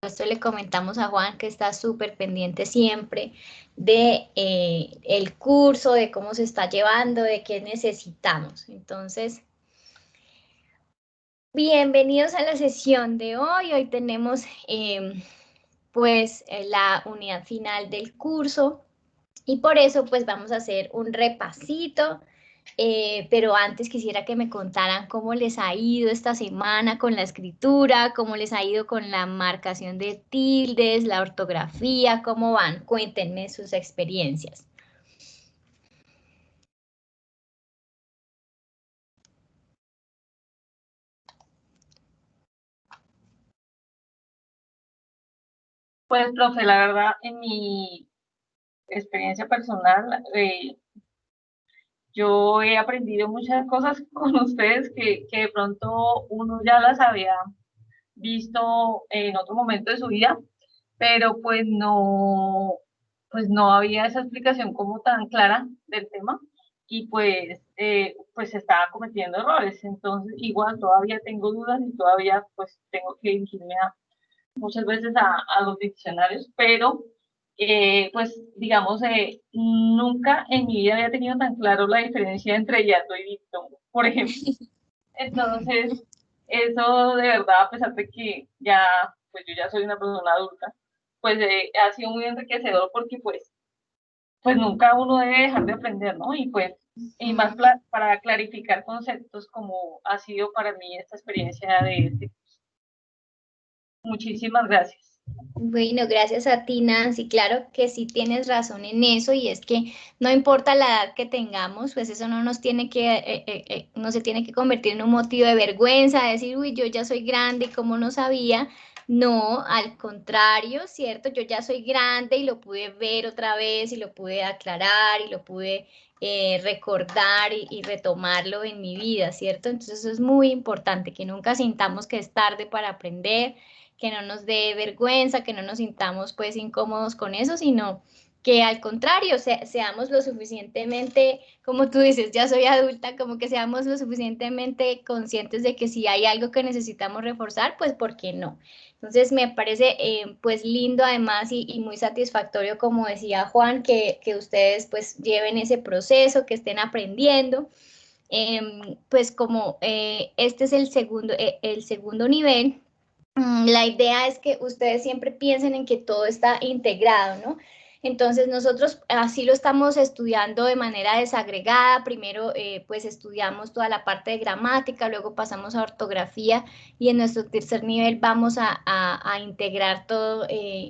Esto le comentamos a Juan que está súper pendiente siempre de el curso, de cómo se está llevando, de qué necesitamos. Entonces, bienvenidos a la sesión de hoy. Hoy tenemos la unidad final del curso y por eso pues vamos a hacer un repasito. Pero antes quisiera que me contaran cómo les ha ido esta semana con la escritura, cómo les ha ido con la marcación de tildes, la ortografía, cómo van. Cuéntenme sus experiencias. Pues, profe, la verdad, en mi experiencia personal, yo he aprendido muchas cosas con ustedes que de pronto uno ya las había visto en otro momento de su vida, pero pues no había esa explicación como tan clara del tema y pues estaba cometiendo errores. Entonces, igual todavía tengo dudas y todavía pues tengo que dirigirme muchas veces a los diccionarios, pero pues digamos, nunca en mi vida había tenido tan claro la diferencia entre hiato y diptongo, por ejemplo. Entonces, eso de verdad, a pesar de que ya, pues yo ya soy una persona adulta, pues ha sido muy enriquecedor porque pues nunca uno debe dejar de aprender, ¿no? Y más para clarificar conceptos como ha sido para mí esta experiencia de este. Muchísimas gracias. Bueno, gracias a ti, Nancy. Claro que sí tienes razón en eso y es que no importa la edad que tengamos, pues eso no nos tiene que, no se tiene que convertir en un motivo de vergüenza, de decir, uy, yo ya soy grande, ¿cómo no sabía? No, al contrario, ¿cierto? Yo ya soy grande y lo pude ver otra vez y lo pude aclarar y lo pude recordar y retomarlo en mi vida, ¿cierto? Entonces eso es muy importante, que nunca sintamos que es tarde para aprender, que no nos dé vergüenza, que no nos sintamos pues incómodos con eso, sino que al contrario, seamos lo suficientemente, como tú dices, ya soy adulta, como que seamos lo suficientemente conscientes de que si hay algo que necesitamos reforzar, pues ¿por qué no? Entonces me parece pues lindo además y muy satisfactorio, como decía Juan, que ustedes pues lleven ese proceso, que estén aprendiendo. Pues como este es el segundo nivel, la idea es que ustedes siempre piensen en que todo está integrado, ¿no? Entonces nosotros así lo estamos estudiando de manera desagregada. Primero pues estudiamos toda la parte de gramática, luego pasamos a ortografía y en nuestro tercer nivel vamos a integrar todo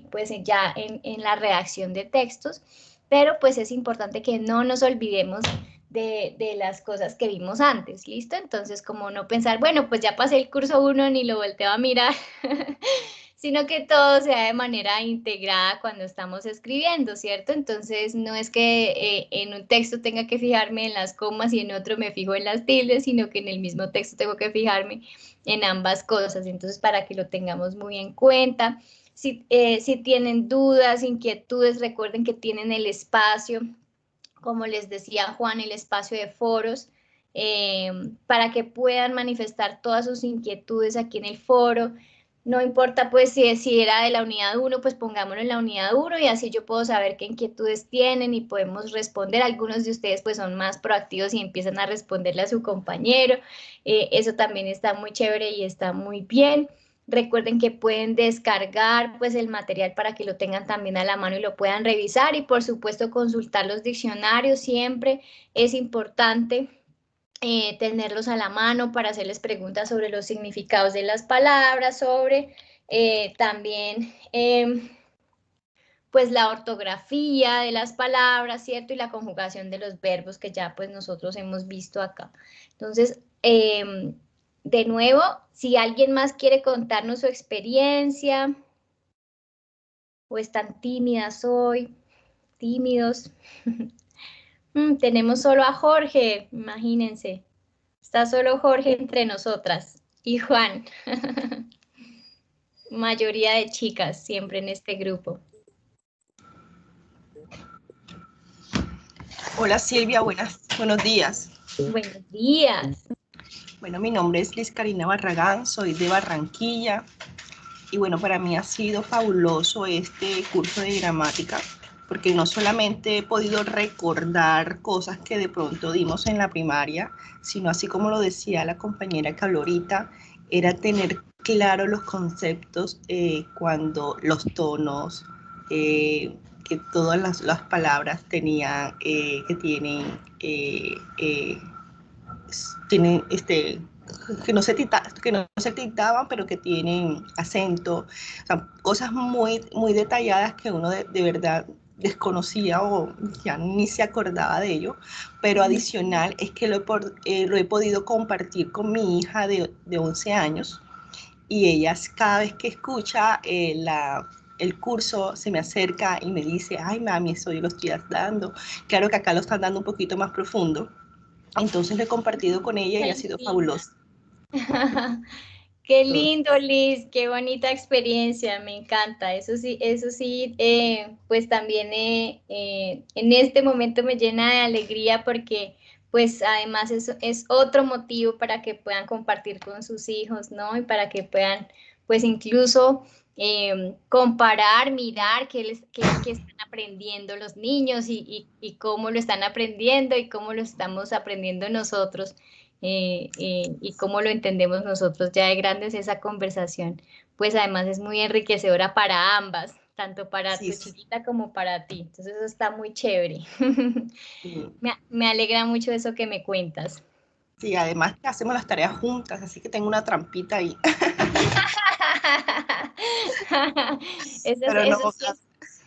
pues ya en la redacción de textos. Pero pues es importante que no nos olvidemos de las cosas que vimos antes, ¿listo? Entonces, como no pensar, bueno, pues ya pasé el curso 1, ni lo volteo a mirar, sino que todo sea de manera integrada cuando estamos escribiendo, ¿cierto? Entonces, no es que en un texto tenga que fijarme en las comas y en otro me fijo en las tildes, sino que en el mismo texto tengo que fijarme en ambas cosas. Entonces, para que lo tengamos muy en cuenta. Si tienen dudas, inquietudes, recuerden que tienen el espacio, como les decía Juan, el espacio de foros, para que puedan manifestar todas sus inquietudes aquí en el foro. No importa pues si era de la unidad 1, pues pongámoslo en la unidad 1 y así yo puedo saber qué inquietudes tienen y podemos responder. Algunos de ustedes pues son más proactivos y empiezan a responderle a su compañero. Eso también está muy chévere y está muy bien. Recuerden que pueden descargar pues el material para que lo tengan también a la mano y lo puedan revisar y por supuesto consultar los diccionarios siempre es importante tenerlos a la mano para hacerles preguntas sobre los significados de las palabras, sobre también pues la ortografía de las palabras, ¿cierto? Y la conjugación de los verbos que ya pues nosotros hemos visto acá. Entonces, de nuevo, si alguien más quiere contarnos su experiencia o están tímidas hoy, tímidos. Tenemos solo a Jorge, imagínense. Está solo Jorge entre nosotras y Juan. Mayoría de chicas siempre en este grupo. Hola Silvia, buenos días. Buenos días. Bueno, mi nombre es Liz Karina Barragán, soy de Barranquilla. Y bueno, para mí ha sido fabuloso este curso de gramática, porque no solamente he podido recordar cosas que de pronto dimos en la primaria, sino así como lo decía la compañera que habló ahorita, era tener claro los conceptos cuando los tonos, que todas las palabras tenían, que tienen que no se titaban, pero que tienen acento, o sea, cosas muy detalladas que uno de verdad desconocía o ya ni se acordaba de ello, pero adicional es que lo he podido compartir con mi hija de 11 años y ella cada vez que escucha el curso se me acerca y me dice, ay mami, eso yo lo estoy dando. Claro que acá lo están dando un poquito más profundo, entonces lo he compartido con ella y ha Qué sido linda. fabuloso. Qué Entonces, lindo, Liz, qué bonita experiencia, me encanta. Eso sí, pues también en este momento me llena de alegría porque pues además eso es otro motivo para que puedan compartir con sus hijos, ¿no? Y para que puedan pues incluso comparar, mirar qué están aprendiendo los niños y cómo lo están aprendiendo y cómo lo estamos aprendiendo nosotros y cómo lo entendemos nosotros ya de grandes esa conversación, pues además es muy enriquecedora para ambas, tanto para sí, tu sí, chiquita como para ti. Entonces eso está muy chévere. sí. Me alegra mucho eso que me cuentas. Sí, además que hacemos las tareas juntas, así que tengo una trampita ahí. Pero no,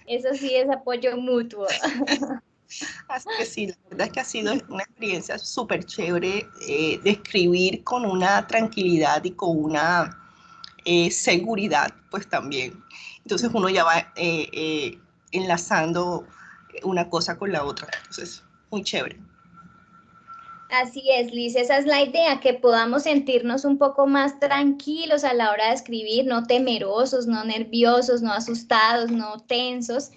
Eso sí es apoyo mutuo. así que sí, la verdad es que ha sido una experiencia súper chévere de escribir con una tranquilidad y con una seguridad, pues también. Entonces uno ya va enlazando una cosa con la otra. Entonces, muy chévere. Así es, Liz, esa es la idea, que podamos sentirnos un poco más tranquilos a la hora de escribir, no temerosos, no nerviosos, no asustados, no tensos,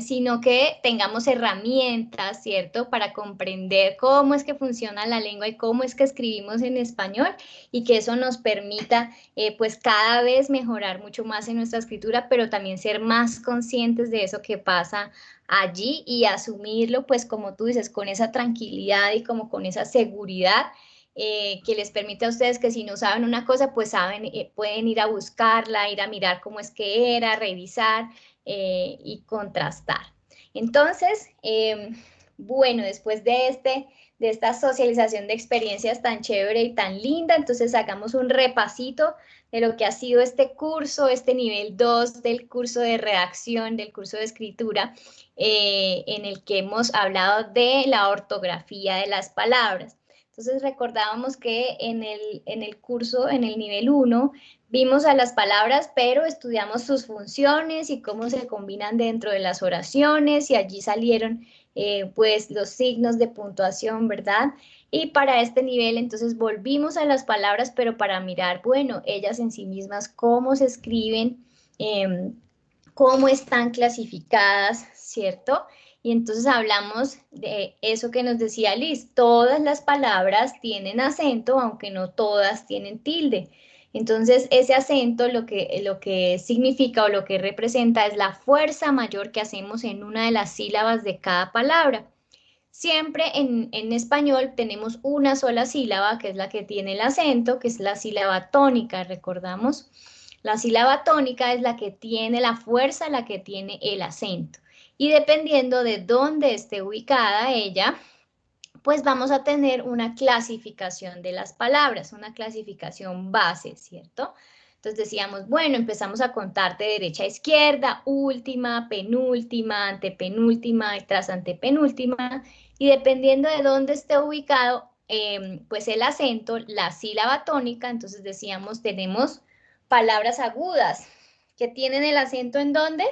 sino que tengamos herramientas, ¿cierto?, para comprender cómo es que funciona la lengua y cómo es que escribimos en español y que eso nos permita, pues, cada vez mejorar mucho más en nuestra escritura, pero también ser más conscientes de eso que pasa allí y asumirlo, pues como tú dices, con esa tranquilidad y como con esa seguridad que les permite a ustedes que si no saben una cosa, pues saben, pueden ir a buscarla, ir a mirar cómo es que era, revisar y contrastar. Entonces, bueno, después de esta socialización de experiencias tan chévere y tan linda, entonces hagamos un repasito de lo que ha sido este curso, este nivel 2 del curso de redacción, del curso de escritura, en el que hemos hablado de la ortografía de las palabras. Entonces recordábamos que en el curso, en el nivel 1, vimos a las palabras, pero estudiamos sus funciones y cómo se combinan dentro de las oraciones y allí salieron pues los signos de puntuación, ¿verdad? Y para este nivel entonces volvimos a las palabras, pero para mirar, bueno, ellas en sí mismas, cómo se escriben, eh, cómo están clasificadas, ¿cierto? Y entonces hablamos de eso que nos decía Liz, todas las palabras tienen acento, aunque no todas tienen tilde. Entonces, ese acento lo que significa o lo que representa es la fuerza mayor que hacemos en una de las sílabas de cada palabra. Siempre en español tenemos una sola sílaba, que es la que tiene el acento, que es la sílaba tónica, recordamos. La sílaba tónica es la que tiene la fuerza, la que tiene el acento. Y dependiendo de dónde esté ubicada ella, pues vamos a tener una clasificación de las palabras, una clasificación base, ¿cierto? Entonces decíamos, bueno, empezamos a contar de derecha a izquierda, última, penúltima, antepenúltima y tras antepenúltima, y dependiendo de dónde esté ubicado, pues el acento, la sílaba tónica, entonces decíamos, tenemos palabras agudas, que tienen el acento ¿en dónde?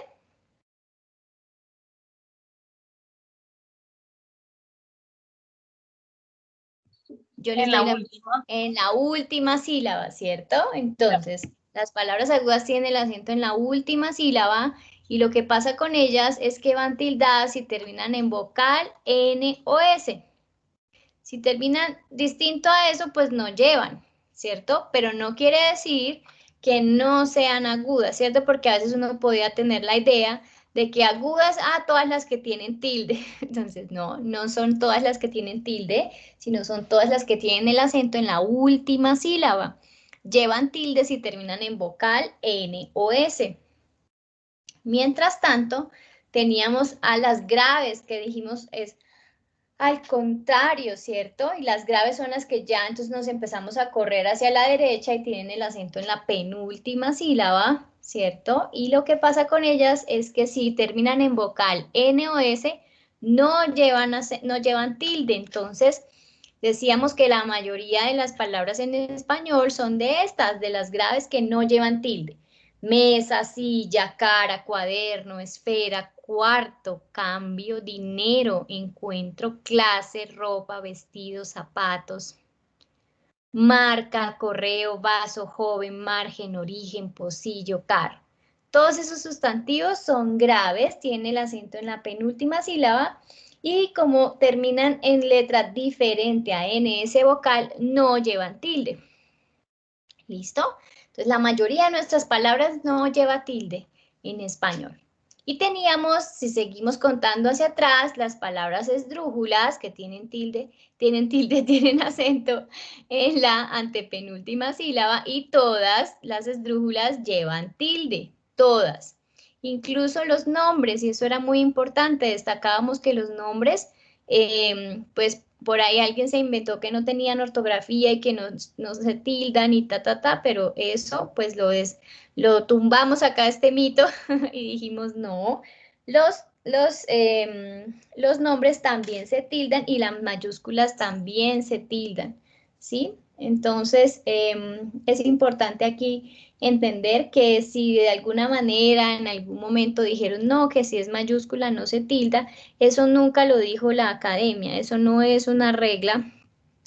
Yo les En doy la la última, en la última sílaba, ¿cierto? Entonces, las palabras agudas tienen el acento en la última sílaba y lo que pasa con ellas es que van tildadas y terminan en vocal, N o S. Si terminan distinto a eso, pues no llevan, ¿cierto? Pero no quiere decir que no sean agudas, ¿cierto? Porque a veces uno podía tener la idea de que agudas, todas las que tienen tilde. Entonces, no son todas las que tienen tilde, sino son todas las que tienen el acento en la última sílaba. Llevan tilde si terminan en vocal N o S. Mientras tanto, teníamos a las graves, que dijimos es al contrario, ¿cierto? Y las graves son las que ya entonces nos empezamos a correr hacia la derecha y tienen el acento en la penúltima sílaba, ¿cierto? Y lo que pasa con ellas es que si terminan en vocal N o S, no llevan tilde. Entonces, decíamos que la mayoría de las palabras en español son de estas, de las graves que no llevan tilde. Mesa, silla, cara, cuaderno, esfera, cuarto, cambio, dinero, encuentro, clase, ropa, vestido, zapatos, marca, correo, vaso, joven, margen, origen, pocillo, carro. Todos esos sustantivos son graves, tienen el acento en la penúltima sílaba y como terminan en letra diferente a NS vocal, no llevan tilde. ¿Listo? Entonces, la mayoría de nuestras palabras no lleva tilde en español. Y teníamos, si seguimos contando hacia atrás, las palabras esdrújulas que tienen tienen acento en la antepenúltima sílaba y todas las esdrújulas llevan tilde, todas. Incluso los nombres, y eso era muy importante, destacábamos que los nombres, pues por ahí alguien se inventó que no tenían ortografía y que no se tildan y pero eso pues lo tumbamos acá este mito y dijimos no, los nombres también se tildan y las mayúsculas también se tildan, ¿sí? Entonces es importante aquí entender que si de alguna manera en algún momento dijeron no, que si es mayúscula no se tilda, eso nunca lo dijo la academia, eso no es una regla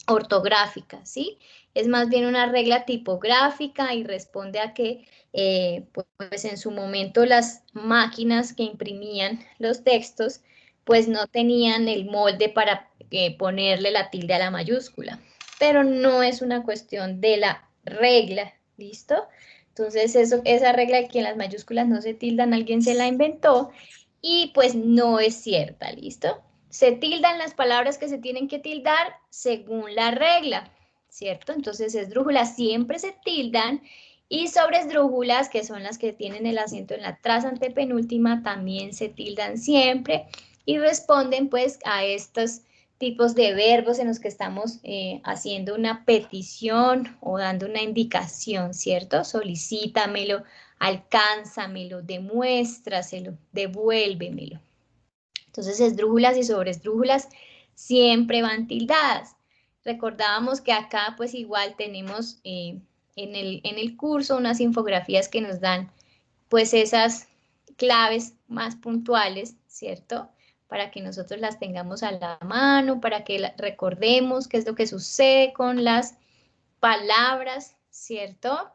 ortográfica, ¿sí? Es más bien una regla tipográfica y responde a que pues en su momento las máquinas que imprimían los textos pues no tenían el molde para ponerle la tilde a la mayúscula, pero no es una cuestión de la regla, ¿listo? Entonces esa regla de que en las mayúsculas no se tildan, alguien se la inventó y pues no es cierta, ¿listo? Se tildan las palabras que se tienen que tildar según la regla, ¿cierto? Entonces, esdrújulas siempre se tildan y sobresdrújulas, que son las que tienen el acento en la traza antepenúltima, también se tildan siempre y responden pues a estos tipos de verbos en los que estamos haciendo una petición o dando una indicación, ¿cierto? Solicítamelo, alcánzamelo, demuéstraselo, devuélvemelo. Entonces, esdrújulas y sobresdrújulas siempre van tildadas. Recordábamos que acá pues igual tenemos en el curso unas infografías que nos dan pues esas claves más puntuales, ¿cierto? Para que nosotros las tengamos a la mano, para que recordemos qué es lo que sucede con las palabras, ¿cierto?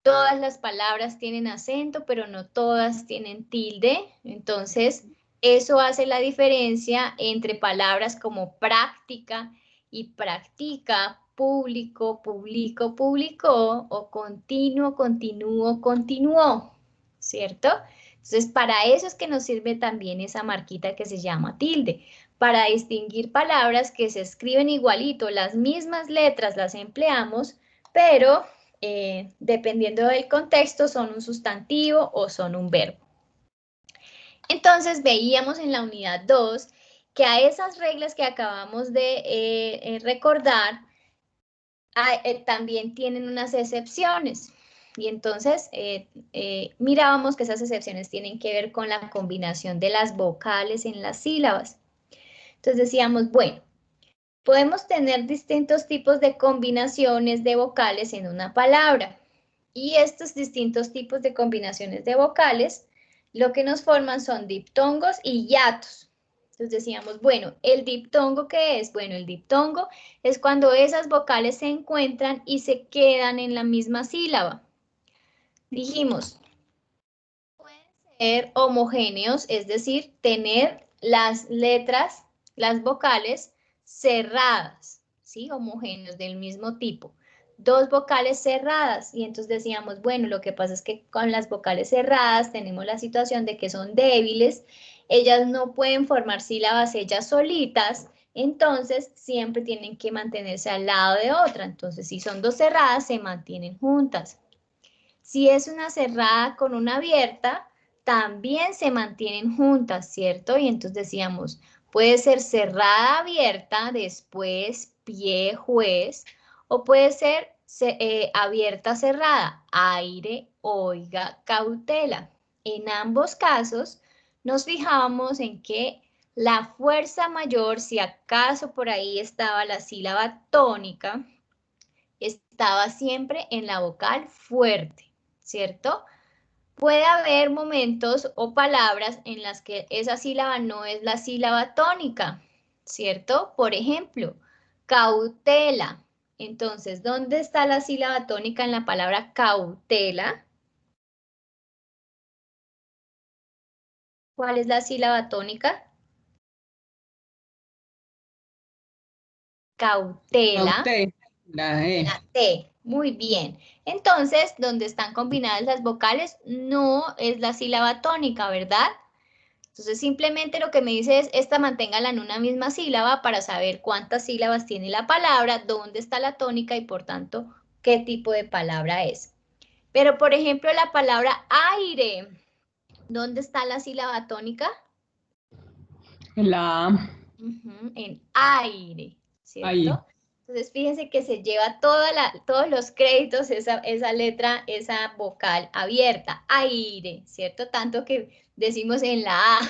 Todas las palabras tienen acento, pero no todas tienen tilde. Entonces, eso hace la diferencia entre palabras como práctica y practica, público, publico, publicó, o continuo, continuo, continuó, ¿cierto? Entonces, para eso es que nos sirve también esa marquita que se llama tilde, para distinguir palabras que se escriben igualito, las mismas letras las empleamos, pero dependiendo del contexto, son un sustantivo o son un verbo. Entonces, veíamos en la unidad 2 que a esas reglas que acabamos de recordar, también tienen unas excepciones. Y entonces, mirábamos que esas excepciones tienen que ver con la combinación de las vocales en las sílabas. Entonces decíamos, bueno, podemos tener distintos tipos de combinaciones de vocales en una palabra. Y estos distintos tipos de combinaciones de vocales, lo que nos forman son diptongos y hiatos. Entonces decíamos, bueno, ¿el diptongo qué es? Bueno, el diptongo es cuando esas vocales se encuentran y se quedan en la misma sílaba. Dijimos, pueden ser homogéneos, es decir, tener las letras, las vocales cerradas, ¿sí? Homogéneos del mismo tipo. dos vocales cerradas. Y entonces decíamos, bueno, lo que pasa es que con las vocales cerradas tenemos la situación de que son débiles, ellas no pueden formar sílabas ellas solitas, entonces siempre tienen que mantenerse al lado de otra. Entonces, si son dos cerradas, se mantienen juntas. Si es una cerrada con una abierta, también se mantienen juntas, ¿cierto? Y entonces decíamos, puede ser cerrada abierta, después pie juez, o puede ser abierta cerrada, aire, oiga, cautela. En ambos casos nos fijamos en que la fuerza mayor, si acaso por ahí estaba la sílaba tónica, estaba siempre en la vocal fuerte, ¿cierto? Puede haber momentos o palabras en las que esa sílaba no es la sílaba tónica, ¿cierto? Por ejemplo, cautela. Entonces, ¿dónde está la sílaba tónica en la palabra cautela? ¿Cuál es la sílaba tónica? Cautela. Usted, la E. La T, muy bien. Entonces, donde están combinadas las vocales, no es la sílaba tónica, ¿verdad? Entonces, simplemente lo que me dice es, esta manténgala en una misma sílaba para saber cuántas sílabas tiene la palabra, dónde está la tónica y, por tanto, qué tipo de palabra es. Pero, por ejemplo, la palabra aire, ¿dónde está la sílaba tónica? La A. En aire, ¿cierto? Ahí. Entonces, fíjense que se lleva todos los créditos, esa letra, esa vocal abierta, aire, ¿cierto? Tanto que decimos en la A,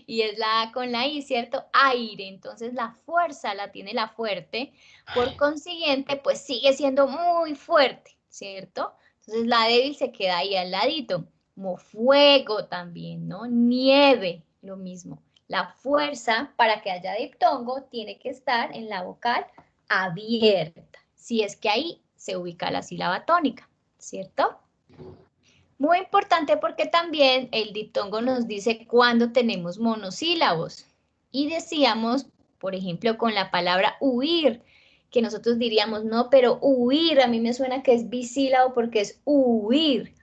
y es la A con la I, ¿cierto? Aire, entonces la fuerza la tiene la fuerte, por consiguiente, pues sigue siendo muy fuerte, ¿cierto? Entonces la débil se queda ahí al ladito, como fuego también, ¿no? Nieve, lo mismo. La fuerza para que haya diptongo tiene que estar en la vocal abierta, si es que ahí se ubica la sílaba tónica, ¿cierto? Muy importante porque también el diptongo nos dice cuándo tenemos monosílabos. Y decíamos, por ejemplo, con la palabra huir, que nosotros diríamos, no, pero huir, a mí me suena que es bisílabo porque es huir.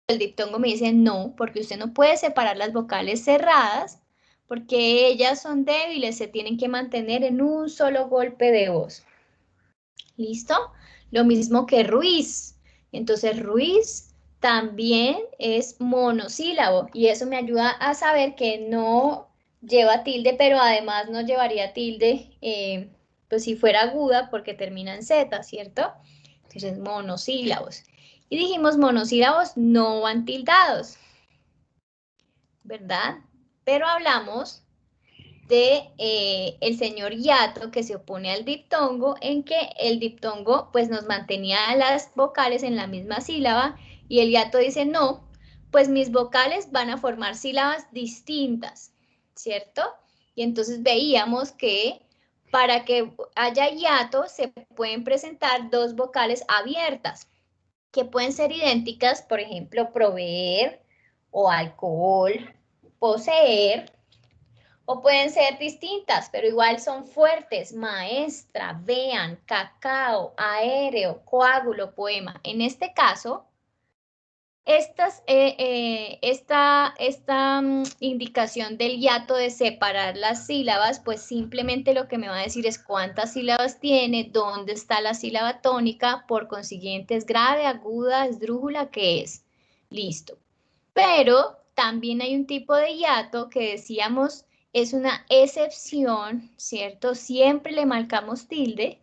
El diptongo me dice no, porque usted no puede separar las vocales cerradas, porque ellas son débiles, se tienen que mantener en un solo golpe de voz. ¿Listo? Lo mismo que Ruiz. Entonces, Ruiz también es monosílabo y eso me ayuda a saber que no lleva tilde, pero además no llevaría tilde, pues si fuera aguda, porque termina en Z, ¿cierto? Entonces, monosílabos. Y dijimos monosílabos no van tildados, ¿verdad? Pero hablamos de el señor hiato que se opone al diptongo, en que el diptongo pues nos mantenía las vocales en la misma sílaba y el hiato dice no, pues mis vocales van a formar sílabas distintas, ¿cierto? Y entonces veíamos que para que haya hiato se pueden presentar dos vocales abiertas que pueden ser idénticas, por ejemplo, proveer o alcohol, poseer, o pueden ser distintas, pero igual son fuertes, maestra, vean, cacao, aéreo, coágulo, poema. En este caso, esta indicación del hiato de separar las sílabas, pues simplemente lo que me va a decir es cuántas sílabas tiene, dónde está la sílaba tónica, por consiguiente es grave, aguda, esdrújula, ¿qué es? Listo. Pero también hay un tipo de hiato que decíamos es una excepción, ¿cierto? Siempre le marcamos tilde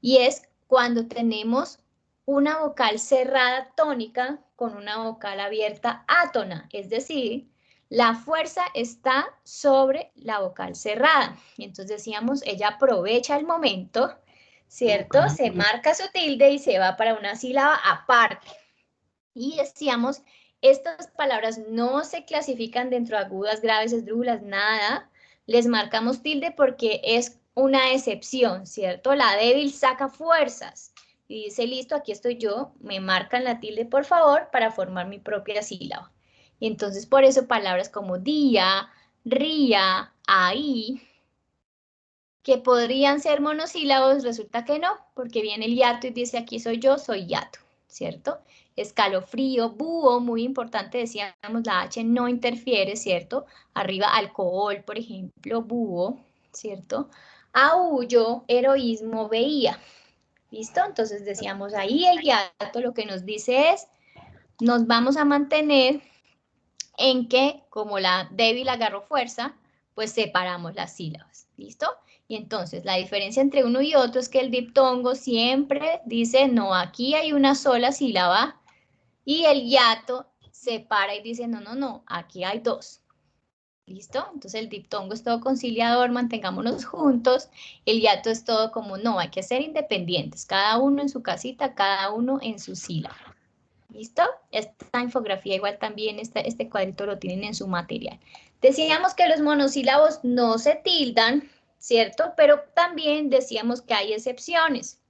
y es cuando tenemos una vocal cerrada tónica con una vocal abierta átona, es decir, la fuerza está sobre la vocal cerrada. Y entonces decíamos, ella aprovecha el momento, ¿cierto? Se marca su tilde y se va para una sílaba aparte. Y decíamos, estas palabras no se clasifican dentro de agudas, graves, esdrújulas, nada. Les marcamos tilde porque es una excepción, ¿cierto? La débil saca fuerzas y dice, listo, aquí estoy yo, me marcan la tilde, por favor, para formar mi propia sílaba. Y entonces, por eso palabras como día, ría, ahí, que podrían ser monosílabos, resulta que no, porque viene el hiato y dice aquí soy yo, soy hiato, ¿cierto? Escalofrío, búho, muy importante, decíamos la H no interfiere, ¿cierto? Arriba alcohol, por ejemplo, búho, ¿cierto? Aullo, heroísmo, veía. ¿Listo? Entonces decíamos ahí el hiato lo que nos dice es, nos vamos a mantener en que como la débil agarró fuerza, pues separamos las sílabas. ¿Listo? Y entonces la diferencia entre uno y otro es que el diptongo siempre dice, no, aquí hay una sola sílaba, y el hiato separa y dice, no, no, no, aquí hay dos. ¿Listo? Entonces el diptongo es todo conciliador, mantengámonos juntos. El hiato es todo como, no, hay que ser independientes, cada uno en su casita, cada uno en su sílaba. ¿Listo? Esta infografía igual también, este cuadrito lo tienen en su material. Decíamos que los monosílabos no se tildan, ¿cierto? Pero también decíamos que hay excepciones.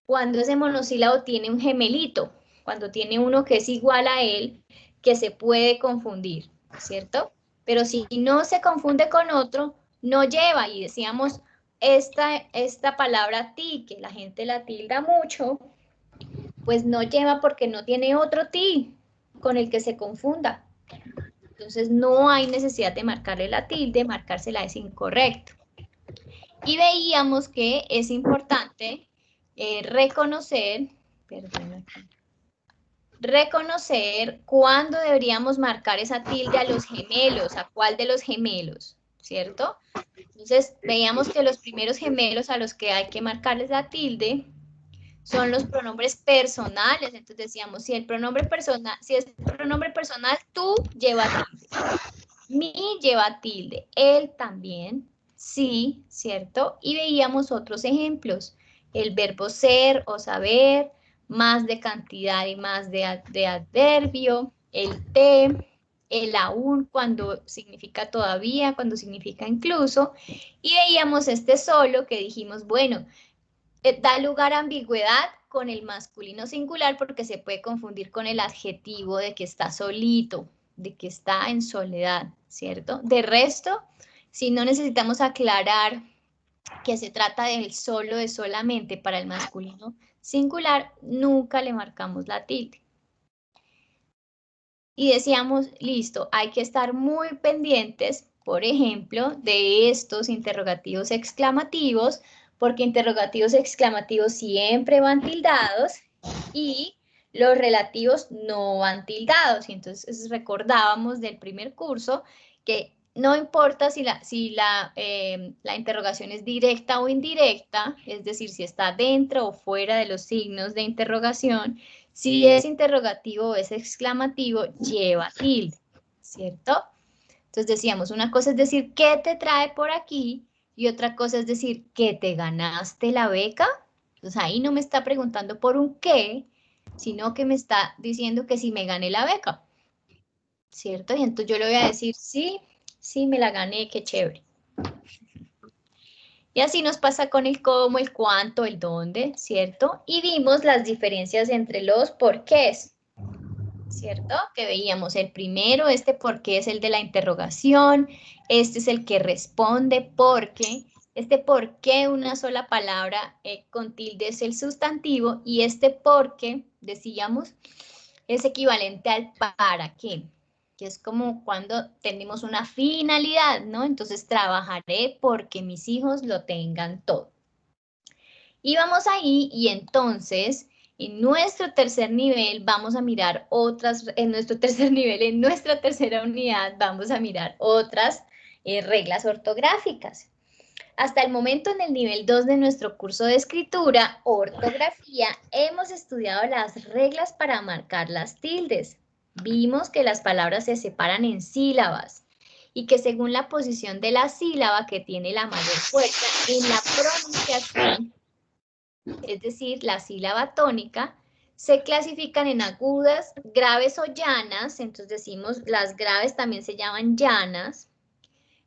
Cuando ese monosílabo tiene un gemelito, cuando tiene uno que es igual a él, que se puede confundir, ¿cierto? Pero si no se confunde con otro, no lleva. Y decíamos, esta palabra ti, que la gente la tilda mucho, pues no lleva porque no tiene otro ti con el que se confunda. Entonces no hay necesidad de marcarle la tilde, marcársela es incorrecto. Y veíamos que es importante reconocer cuándo deberíamos marcar esa tilde a los gemelos, a cuál de los gemelos, ¿cierto? Entonces veíamos que los primeros gemelos a los que hay que marcarles la tilde son los pronombres personales. Entonces decíamos, si es pronombre personal, tú lleva tilde, mi lleva tilde, él también, sí, ¿cierto? Y veíamos otros ejemplos, el verbo ser o saber, más de cantidad y más de adverbio, el te, el aún cuando significa todavía, cuando significa incluso, y veíamos este solo que dijimos, bueno, da lugar a ambigüedad con el masculino singular porque se puede confundir con el adjetivo de que está solito, de que está en soledad, ¿cierto? De resto, si no necesitamos aclarar que se trata del solo, de solamente para el masculino singular, nunca le marcamos la tilde. Y decíamos, listo, hay que estar muy pendientes, por ejemplo, de estos interrogativos exclamativos, porque interrogativos exclamativos siempre van tildados y los relativos no van tildados. Y entonces recordábamos del primer curso que no importa si la interrogación es directa o indirecta, es decir, si está dentro o fuera de los signos de interrogación, si es interrogativo o es exclamativo, lleva tilde, ¿cierto? Entonces decíamos, una cosa es decir, ¿qué te trae por aquí? Y otra cosa es decir, ¿que te ganaste la beca? Entonces ahí no me está preguntando por un qué, sino que me está diciendo que si me gané la beca, ¿cierto? Y entonces yo le voy a decir, sí, sí me la gané, qué chévere. Y así nos pasa con el cómo, el cuánto, el dónde, ¿cierto? Y vimos las diferencias entre los porqués, ¿cierto? Que veíamos el primero, este porqué es el de la interrogación, este es el que responde porque, este porqué una sola palabra con tilde es el sustantivo y este porque, decíamos, es equivalente al para qué, que es como cuando tenemos una finalidad, ¿no? Entonces trabajaré porque mis hijos lo tengan todo. Y vamos ahí y entonces en nuestro tercer nivel vamos a mirar otras, en nuestra tercera unidad vamos a mirar otras reglas ortográficas. Hasta el momento en el nivel 2 de nuestro curso de escritura, ortografía, hemos estudiado las reglas para marcar las tildes. Vimos que las palabras se separan en sílabas y que según la posición de la sílaba que tiene la mayor fuerza en la pronunciación, es decir, la sílaba tónica, se clasifican en agudas, graves o llanas, entonces decimos las graves también se llaman llanas,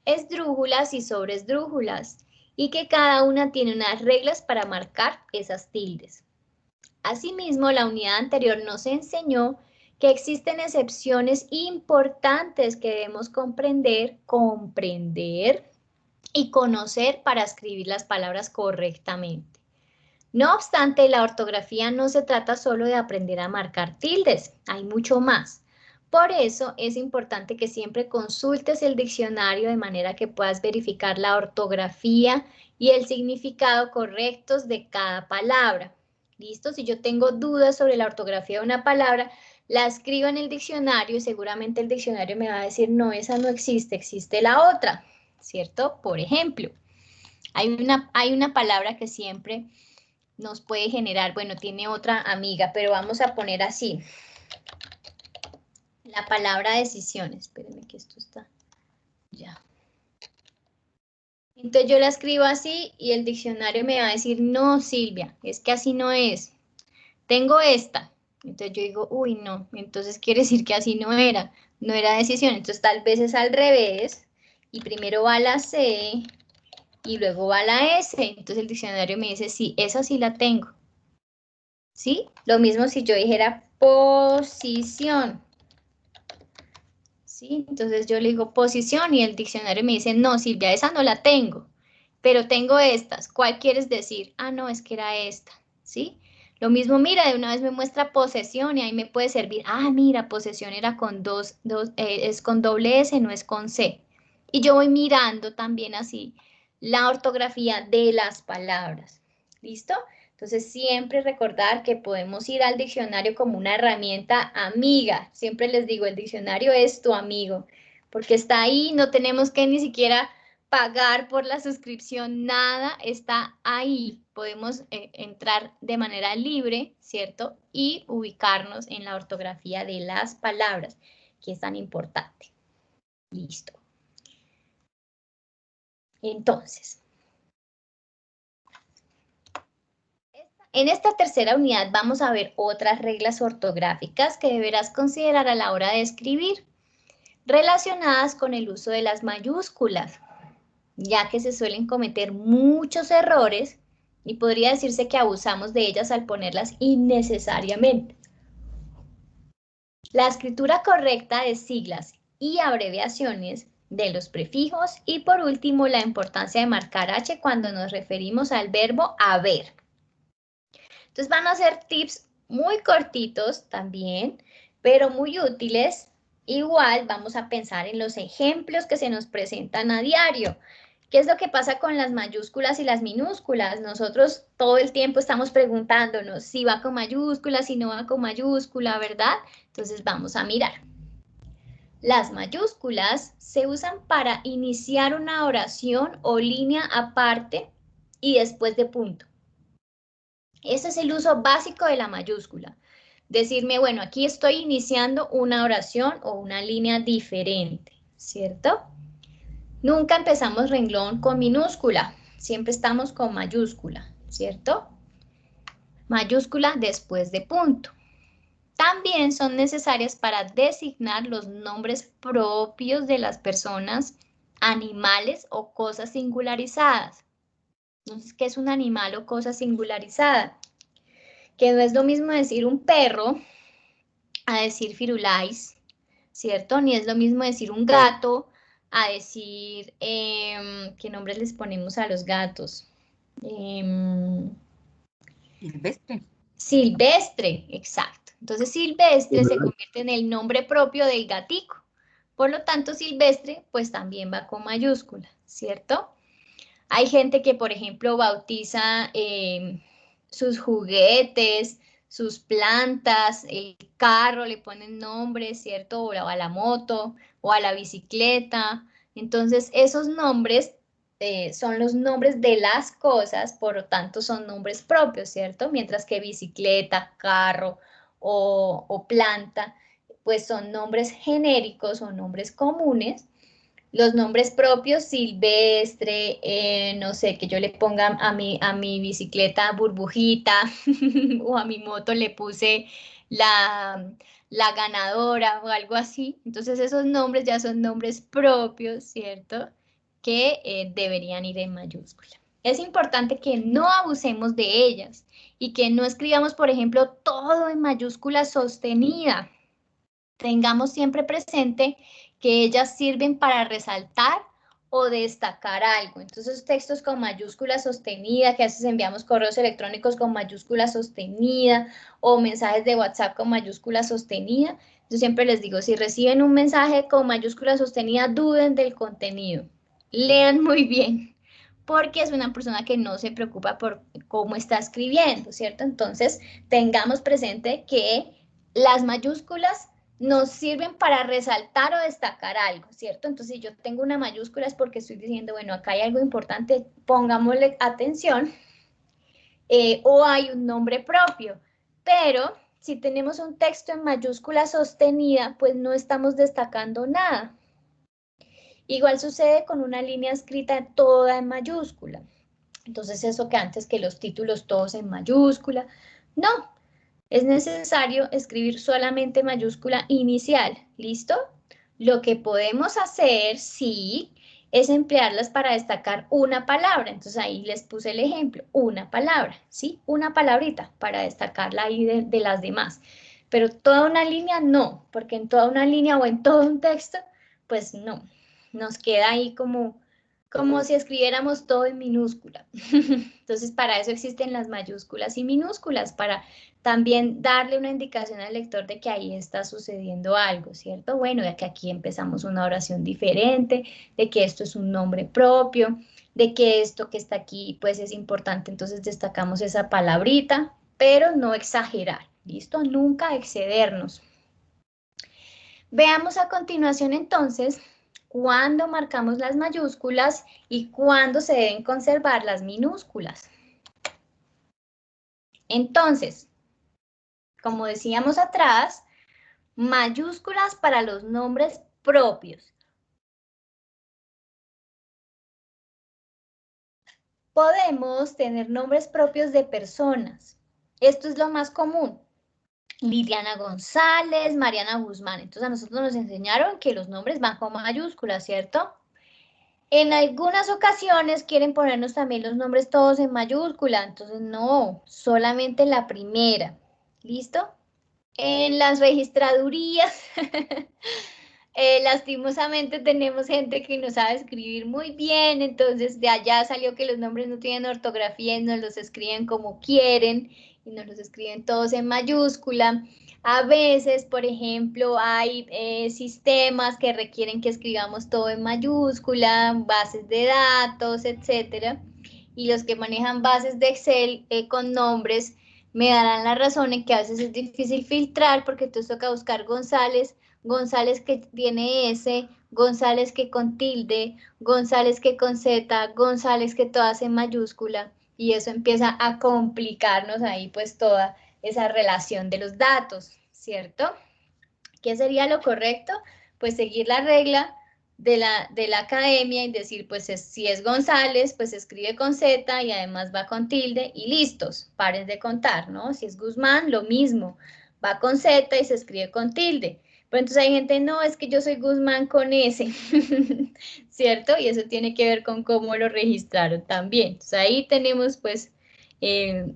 esdrújulas y sobresdrújulas, y que cada una tiene unas reglas para marcar esas tildes. Asimismo, la unidad anterior nos enseñó que existen excepciones importantes que debemos comprender y conocer para escribir las palabras correctamente. No obstante, la ortografía no se trata solo de aprender a marcar tildes, hay mucho más. Por eso es importante que siempre consultes el diccionario de manera que puedas verificar la ortografía y el significado correctos de cada palabra. ¿Listo? Si yo tengo dudas sobre la ortografía de una palabra, la escribo en el diccionario y seguramente el diccionario me va a decir, no, esa no existe, existe la otra, ¿cierto? Por ejemplo, hay una palabra que siempre nos puede generar, bueno, tiene otra amiga, pero vamos a poner así. La palabra decisión, espérenme que esto está, ya. Entonces yo la escribo así y el diccionario me va a decir, no, Silvia, es que así no es. Tengo esta. Entonces yo digo, uy, no, entonces quiere decir que así no era decisión. Entonces tal vez es al revés y primero va la C y luego va la S. Entonces el diccionario me dice, sí, esa sí la tengo. ¿Sí? Lo mismo si yo dijera posición. ¿Sí? Entonces yo le digo posición y el diccionario me dice, no, Silvia, esa no la tengo, pero tengo estas. ¿Cuál quieres decir? Ah, no, es que era esta, ¿sí? Lo mismo, mira, de una vez me muestra posesión y ahí me puede servir. Ah, mira, posesión era con es con doble S, no es con C. Y yo voy mirando también así la ortografía de las palabras. ¿Listo? Entonces, siempre recordar que podemos ir al diccionario como una herramienta amiga. Siempre les digo, el diccionario es tu amigo, porque está ahí, no tenemos que ni siquiera pagar por la suscripción, nada, está ahí. Podemos entrar de manera libre, ¿cierto? Y ubicarnos en la ortografía de las palabras, que es tan importante. Listo. Entonces, en esta tercera unidad vamos a ver otras reglas ortográficas que deberás considerar a la hora de escribir, relacionadas con el uso de las mayúsculas, ya que se suelen cometer muchos errores y podría decirse que abusamos de ellas al ponerlas innecesariamente. La escritura correcta de siglas y abreviaciones de los prefijos y por último la importancia de marcar H cuando nos referimos al verbo haber. Entonces van a ser tips muy cortitos también, pero muy útiles. Igual vamos a pensar en los ejemplos que se nos presentan a diario. ¿Qué es lo que pasa con las mayúsculas y las minúsculas? Nosotros todo el tiempo estamos preguntándonos si va con mayúscula, si no va con mayúscula, ¿verdad? Entonces vamos a mirar. Las mayúsculas se usan para iniciar una oración o línea aparte y después de punto. Ese es el uso básico de la mayúscula. Decirme, bueno, aquí estoy iniciando una oración o una línea diferente, ¿cierto? Nunca empezamos renglón con minúscula, siempre estamos con mayúscula, ¿cierto? Mayúscula después de punto. También son necesarias para designar los nombres propios de las personas, animales o cosas singularizadas. Entonces, ¿qué es un animal o cosa singularizada? Que no es lo mismo decir un perro a decir firulais, ¿cierto? Ni es lo mismo decir un gato a decir, ¿qué nombres les ponemos a los gatos? Silvestre. Silvestre, exacto. Entonces silvestre se convierte en el nombre propio del gatico. Por lo tanto, silvestre pues también va con mayúscula, ¿cierto? Hay gente que, por ejemplo, bautiza sus juguetes, sus plantas, el carro, le ponen nombre, ¿cierto? O a la moto, o a la bicicleta. Entonces, esos nombres son los nombres de las cosas, por lo tanto, son nombres propios, ¿cierto? Mientras que bicicleta, carro o planta, pues son nombres genéricos o nombres comunes. Los nombres propios, silvestre, no sé, que yo le ponga a mi bicicleta burbujita o a mi moto le puse la ganadora o algo así. Entonces esos nombres ya son nombres propios, ¿cierto? Que deberían ir en mayúscula. Es importante que no abusemos de ellas y que no escribamos, por ejemplo, todo en mayúscula sostenida. Tengamos siempre presente que ellas sirven para resaltar o destacar algo. Entonces, textos con mayúscula sostenida, que a veces enviamos correos electrónicos con mayúscula sostenida o mensajes de WhatsApp con mayúscula sostenida. Yo siempre les digo, si reciben un mensaje con mayúscula sostenida, duden del contenido. Lean muy bien, porque es una persona que no se preocupa por cómo está escribiendo, ¿cierto? Entonces, tengamos presente que las mayúsculas nos sirven para resaltar o destacar algo, ¿cierto? Entonces, si yo tengo una mayúscula es porque estoy diciendo, bueno, acá hay algo importante, pongámosle atención, o hay un nombre propio, pero si tenemos un texto en mayúscula sostenida, pues no estamos destacando nada. Igual sucede con una línea escrita toda en mayúscula. Entonces, eso que antes que los títulos todos en mayúscula, no. Es necesario escribir solamente mayúscula inicial, ¿listo? Lo que podemos hacer, sí, es emplearlas para destacar una palabra. Entonces ahí les puse el ejemplo, una palabra, ¿sí? Una palabrita para destacarla ahí de las demás. Pero toda una línea no, porque en toda una línea o en todo un texto, pues no, nos queda ahí como si escribiéramos todo en minúscula. Entonces, para eso existen las mayúsculas y minúsculas, para también darle una indicación al lector de que ahí está sucediendo algo, ¿cierto? Bueno, de que aquí empezamos una oración diferente, de que esto es un nombre propio, de que esto que está aquí, pues es importante, entonces destacamos esa palabrita, pero no exagerar, ¿listo? Nunca excedernos. Veamos a continuación entonces cuándo marcamos las mayúsculas y cuándo se deben conservar las minúsculas. Entonces, como decíamos atrás, mayúsculas para los nombres propios. Podemos tener nombres propios de personas. Esto es lo más común. Liliana González, Mariana Guzmán. Entonces a nosotros nos enseñaron que los nombres van con mayúsculas, ¿cierto? En algunas ocasiones quieren ponernos también los nombres todos en mayúscula, entonces no, solamente la primera. ¿Listo? En las registradurías, lastimosamente tenemos gente que no sabe escribir muy bien, entonces de allá salió que los nombres no tienen ortografía y nos los escriben como quieren y nos los escriben todos en mayúscula. A veces, por ejemplo, hay sistemas que requieren que escribamos todo en mayúscula, bases de datos, etcétera. Y los que manejan bases de Excel con nombres me darán la razón en que a veces es difícil filtrar porque entonces toca buscar González, González que tiene S, González que con tilde, González que con Z, González que todo hace en mayúscula y eso empieza a complicarnos ahí pues toda esa relación de los datos, ¿cierto? ¿Qué sería lo correcto? Pues seguir la regla de la academia y decir, pues si es González, pues se escribe con Z y además va con tilde y listos, paren de contar, ¿no? Si es Guzmán, lo mismo, va con Z y se escribe con tilde. Pero entonces hay gente, no, es que yo soy Guzmán con S, ¿cierto? Y eso tiene que ver con cómo lo registraron también. Entonces ahí tenemos pues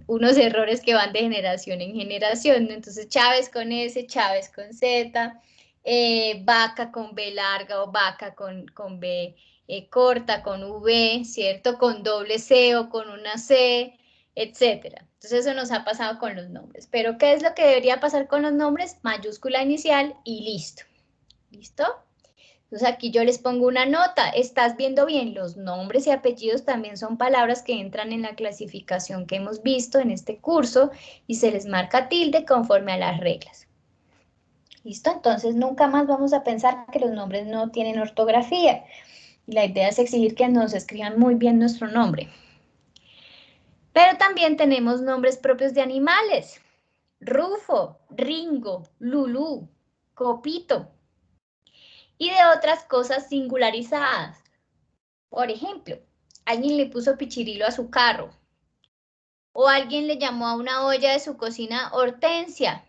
unos errores que van de generación en generación, ¿no? Entonces Chávez con S, Chávez con Z, vaca con B larga o vaca con B corta, con V, ¿cierto? Con doble C o con una C, etcétera. Entonces eso nos ha pasado con los nombres. Pero ¿qué es lo que debería pasar con los nombres? Mayúscula inicial y listo. ¿Listo? Entonces aquí yo les pongo una nota. ¿Estás viendo bien? Los nombres y apellidos también son palabras que entran en la clasificación que hemos visto en este curso y se les marca tilde conforme a las reglas. ¿Listo? Entonces nunca más vamos a pensar que los nombres no tienen ortografía. La idea es exigir que nos escriban muy bien nuestro nombre. Pero también tenemos nombres propios de animales. Rufo, Ringo, Lulú, Copito. Y de otras cosas singularizadas. Por ejemplo, alguien le puso pichirilo a su carro. O alguien le llamó a una olla de su cocina hortensia,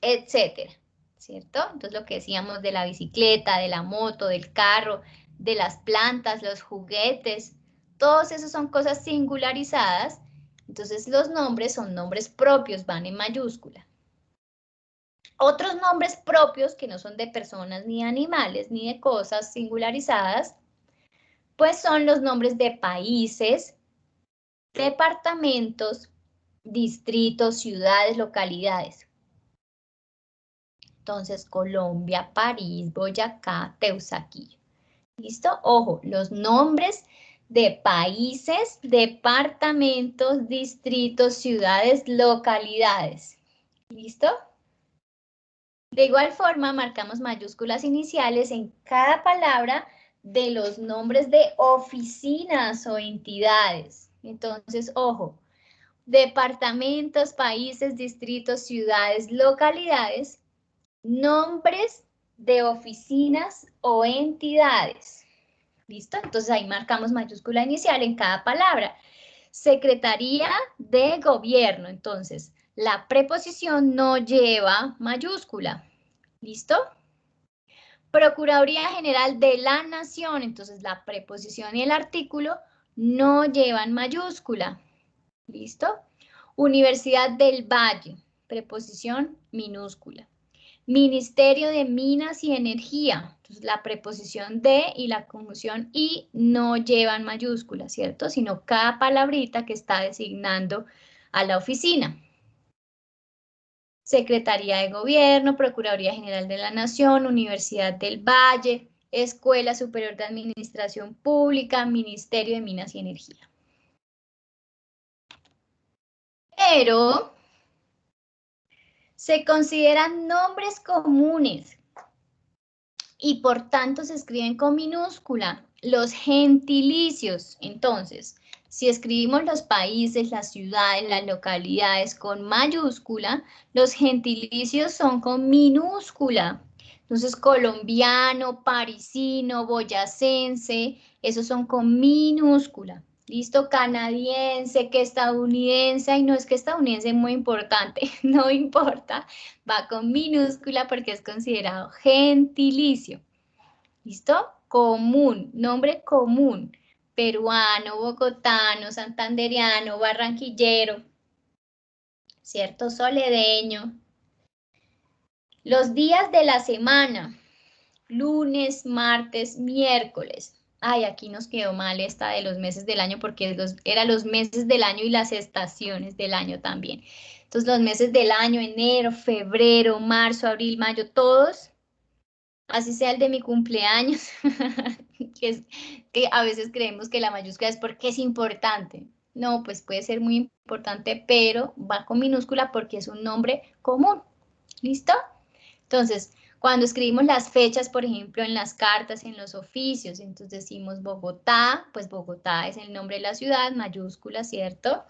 etcétera. ¿Cierto? Entonces lo que decíamos de la bicicleta, de la moto, del carro, de las plantas, los juguetes, todos esos son cosas singularizadas. Entonces los nombres son nombres propios, van en mayúscula. Otros nombres propios que no son de personas ni de animales ni de cosas singularizadas Pues son los nombres de países, departamentos, distritos, ciudades, localidades. Entonces, Colombia, París, Boyacá, Teusaquillo. ¿Listo? Ojo, los nombres de países, departamentos, distritos, ciudades, localidades. ¿Listo? De igual forma, marcamos mayúsculas iniciales en cada palabra de los nombres de oficinas o entidades. Entonces, ojo, departamentos, países, distritos, ciudades, localidades, nombres de oficinas o entidades. ¿Listo? Entonces ahí marcamos mayúscula inicial en cada palabra. Secretaría de Gobierno. Entonces, la preposición no lleva mayúscula. ¿Listo? Procuraduría General de la Nación. Entonces, la preposición y el artículo no llevan mayúscula. ¿Listo? Universidad del Valle. Preposición minúscula. Ministerio de Minas y Energía. Entonces, la preposición de y la conjunción y no llevan mayúsculas, ¿cierto? Sino cada palabrita que está designando a la oficina. Secretaría de Gobierno, Procuraduría General de la Nación, Universidad del Valle, Escuela Superior de Administración Pública, Ministerio de Minas y Energía. Pero se consideran nombres comunes y por tanto se escriben con minúscula. Los gentilicios, entonces, si escribimos los países, las ciudades, las localidades con mayúscula, los gentilicios son con minúscula. Entonces, colombiano, parisino, boyacense, esos son con minúscula. ¿Listo? Canadiense, que estadounidense, y no es que estadounidense es muy importante, no importa, va con minúscula porque es considerado gentilicio. ¿Listo? Común, nombre común, peruano, bogotano, santandereano, barranquillero, ¿cierto? Soledeño. Los días de la semana, lunes, martes, miércoles. Ay, aquí nos quedó mal esta de los meses del año porque eran los meses del año y las estaciones del año también. Entonces, los meses del año, enero, febrero, marzo, abril, mayo, todos, así sea el de mi cumpleaños, que a veces creemos que la mayúscula es porque es importante. No, pues puede ser muy importante, pero va con minúscula porque es un nombre común. ¿Listo? Entonces, cuando escribimos las fechas, por ejemplo, en las cartas, en los oficios, entonces decimos Bogotá, pues Bogotá es el nombre de la ciudad, mayúscula, ¿cierto?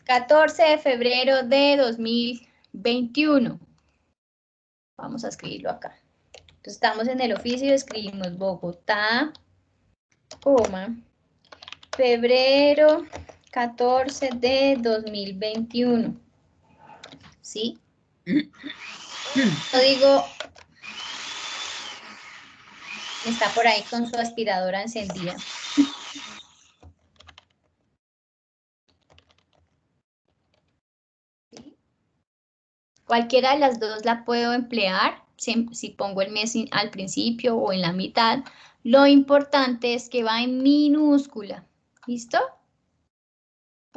14 de febrero de 2021. Vamos a escribirlo acá. Entonces, estamos en el oficio, escribimos Bogotá, coma, febrero 14 de 2021. ¿Sí? Yo digo, está por ahí con su aspiradora encendida. ¿Sí? Cualquiera de las dos la puedo emplear, si pongo el mes al principio o en la mitad. Lo importante es que va en minúscula. ¿Listo?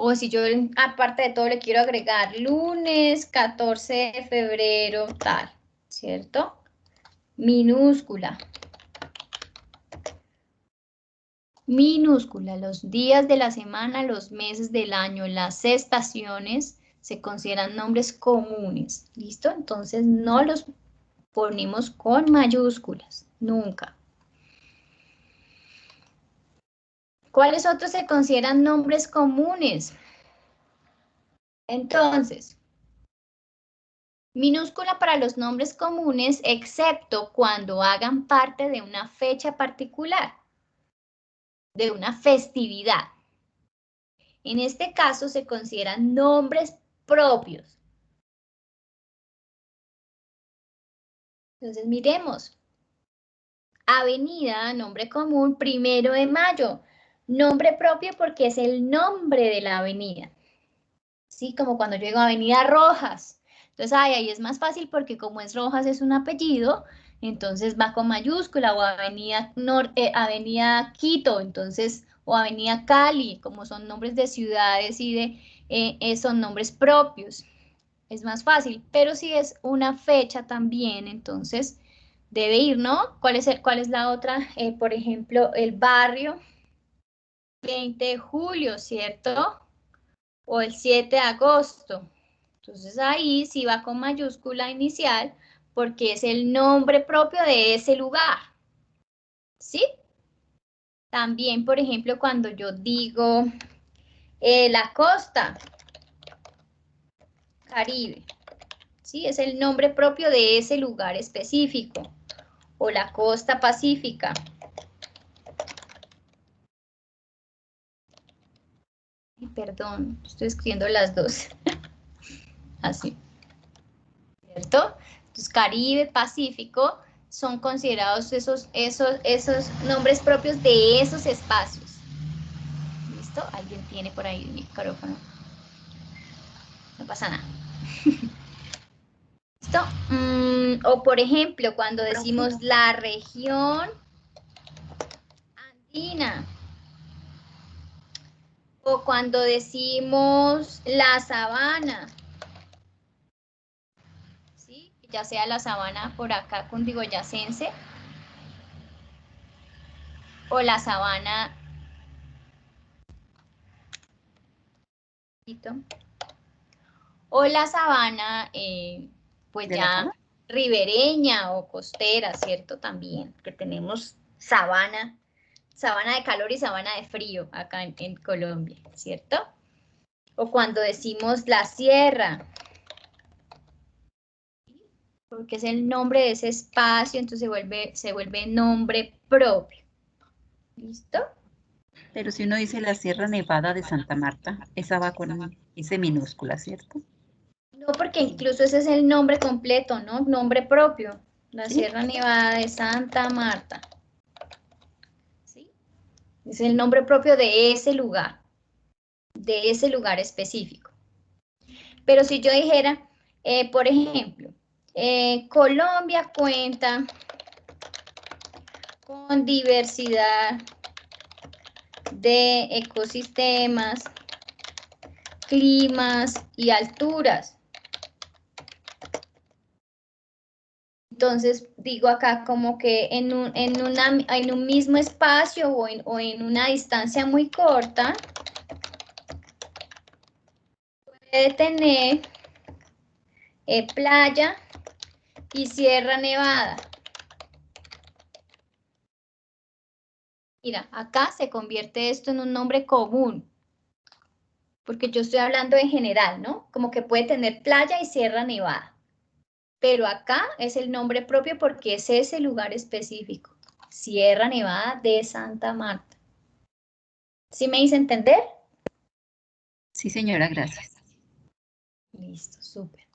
O si yo, aparte de todo, le quiero agregar lunes 14 de febrero, tal, ¿cierto? Minúscula. Minúscula. Los días de la semana, los meses del año, las estaciones se consideran nombres comunes. ¿Listo? Entonces no los ponemos con mayúsculas, nunca. ¿Cuáles otros se consideran nombres comunes? Entonces, minúscula para los nombres comunes, excepto cuando hagan parte de una fecha particular, de una festividad. En este caso se consideran nombres propios. Entonces, miremos. Avenida, nombre común, 1 de mayo. Nombre propio porque es el nombre de la avenida. ¿Sí? Como cuando yo digo Avenida Rojas. Entonces, ay, ahí es más fácil porque como es Rojas es un apellido, entonces va con mayúscula, o Avenida Quito, entonces, o Avenida Cali, como son nombres de ciudades y son nombres propios. Es más fácil, pero si es una fecha también, entonces debe ir, ¿no? ¿Cuál es la otra? Por ejemplo, el barrio, 20 de julio, ¿cierto? O el 7 de agosto. Entonces ahí sí va con mayúscula inicial porque es el nombre propio de ese lugar, ¿sí? También, por ejemplo, cuando yo digo la costa Caribe, ¿sí? Es el nombre propio de ese lugar específico. O la costa pacífica. Perdón, estoy escribiendo las dos. Así. ¿Cierto? Entonces, Caribe, Pacífico, son considerados esos nombres propios de esos espacios. ¿Listo? Alguien tiene por ahí el micrófono. No pasa nada. ¿Listo? O por ejemplo, cuando decimos la región andina. O cuando decimos la sabana. ¿Sí? Ya sea la sabana por acá cundiboyacense o la sabana o la sabana pues ya ribereña o costera, ¿cierto? También, que tenemos sabana de calor y sabana de frío acá en Colombia, ¿cierto? O cuando decimos la sierra, porque es el nombre de ese espacio, entonces se vuelve nombre propio. ¿Listo? Pero si uno dice la Sierra Nevada de Santa Marta, esa va con ese minúscula, ¿cierto? No, porque incluso ese es el nombre completo, ¿no? Nombre propio. La ¿Sí? Sierra Nevada de Santa Marta. ¿Sí? Es el nombre propio de ese lugar específico. Pero si yo dijera, por ejemplo, Colombia cuenta con diversidad de ecosistemas, climas y alturas. Entonces digo acá como que en un mismo espacio o en una distancia muy corta, puede tener playa y Sierra Nevada. Mira, acá se convierte esto en un nombre común, porque yo estoy hablando en general, ¿no? Como que puede tener playa y Sierra Nevada. Pero acá es el nombre propio porque es ese lugar específico. Sierra Nevada de Santa Marta. ¿Sí me hice entender? Sí, señora, gracias. Listo, súper.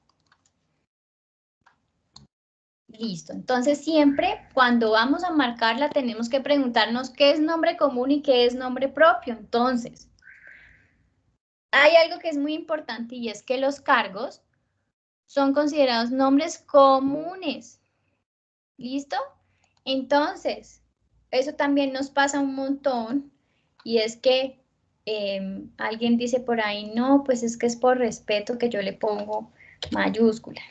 Listo, entonces siempre cuando vamos a marcarla tenemos que preguntarnos qué es nombre común y qué es nombre propio. Entonces, hay algo que es muy importante y es que los cargos son considerados nombres comunes. ¿Listo? Entonces, eso también nos pasa un montón y es que alguien dice por ahí, no, pues es que es por respeto que yo le pongo mayúscula.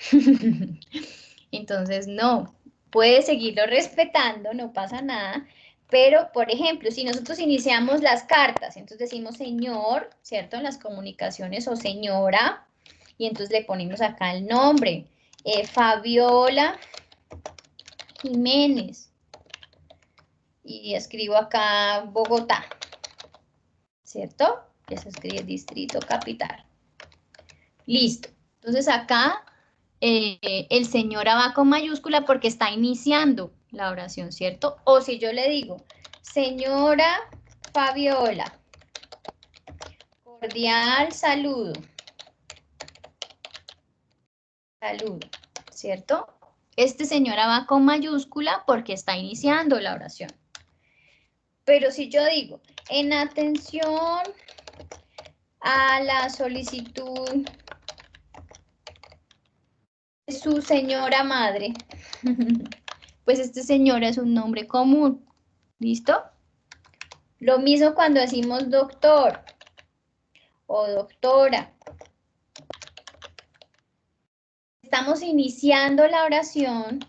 Entonces, no, puede seguirlo respetando, no pasa nada, pero, por ejemplo, si nosotros iniciamos las cartas, entonces decimos señor, ¿cierto? En las comunicaciones o señora, y entonces le ponemos acá el nombre, Fabiola Jiménez, y escribo acá Bogotá, ¿cierto? Que se escribe Distrito Capital. Listo. Entonces acá el señora va con mayúscula porque está iniciando la oración, ¿cierto? O si yo le digo, señora Fabiola, cordial saludo. Saludo, ¿cierto? Este señora va con mayúscula porque está iniciando la oración. Pero si yo digo, en atención a la solicitud Su señora madre. Pues este señora es un nombre común. ¿Listo? Lo mismo cuando decimos doctor o doctora. Estamos iniciando la oración.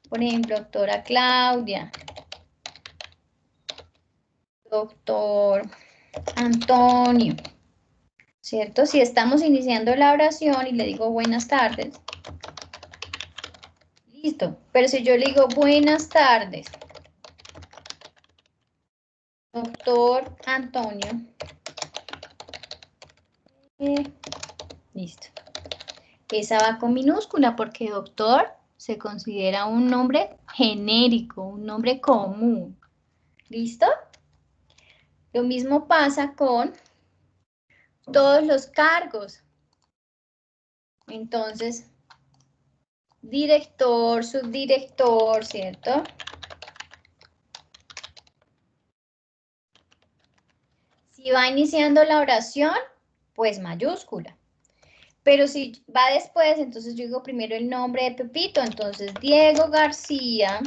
Por ejemplo, doctora Claudia. Doctor Antonio. ¿Cierto? Si estamos iniciando la oración y le digo buenas tardes. Listo. Pero si yo le digo buenas tardes. Doctor Antonio. Listo. Esa va con minúscula porque doctor se considera un nombre genérico, un nombre común. ¿Listo? Lo mismo pasa con todos los cargos. Entonces, director, subdirector, ¿cierto? Si va iniciando la oración, pues mayúscula. Pero si va después, entonces yo digo primero el nombre de Pepito. Entonces, Diego García,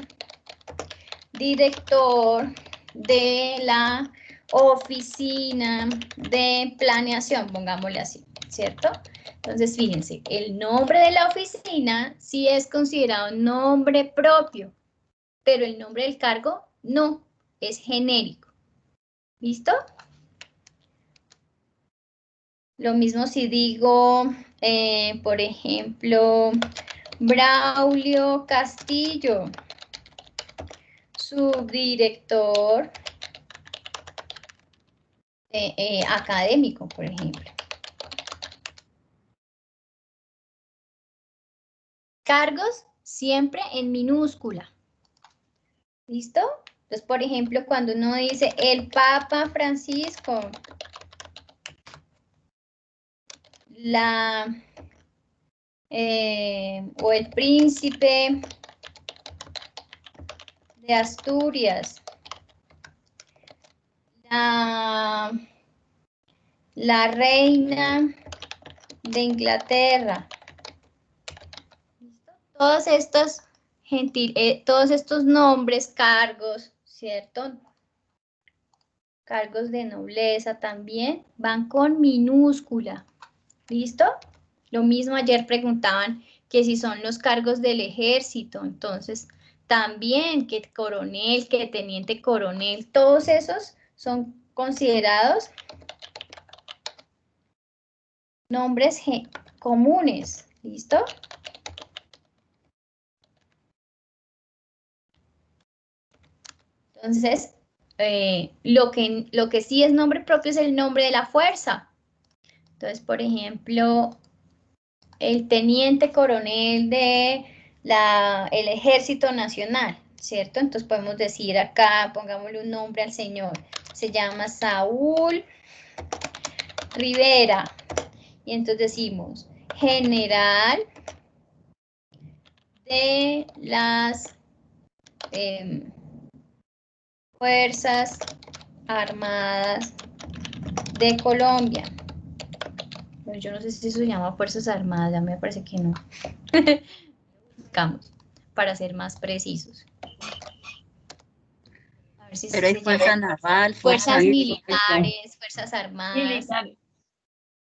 director de la oficina de planeación, pongámosle así, ¿cierto? Entonces, fíjense, el nombre de la oficina sí es considerado nombre propio, pero el nombre del cargo no, es genérico. ¿Listo? Lo mismo si digo, por ejemplo, Braulio Castillo, subdirector académico, por ejemplo. Cargos siempre en minúscula. ¿Listo? Entonces, por ejemplo, cuando uno dice el Papa Francisco, o el príncipe de Asturias, la reina de Inglaterra. ¿Listo? Todos estos nombres, cargos, ¿cierto? Cargos de nobleza también van con minúscula. ¿Listo? Lo mismo ayer preguntaban que si son los cargos del ejército, entonces también que coronel, que teniente coronel, todos esos son considerados nombres comunes. ¿Listo? Entonces, lo que sí es nombre propio es el nombre de la fuerza. Entonces, por ejemplo, el teniente coronel de el Ejército Nacional, ¿cierto? Entonces podemos decir acá, pongámosle un nombre al señor, se llama Saúl Rivera, y entonces decimos, general de las Fuerzas Armadas de Colombia. Bueno, yo no sé si eso se llama Fuerzas Armadas, ya me parece que no. Buscamos para ser más precisos. A ver si Pero hay se fuerza llama naval, fuerzas aérea, militares, fuerzas armadas. Militares.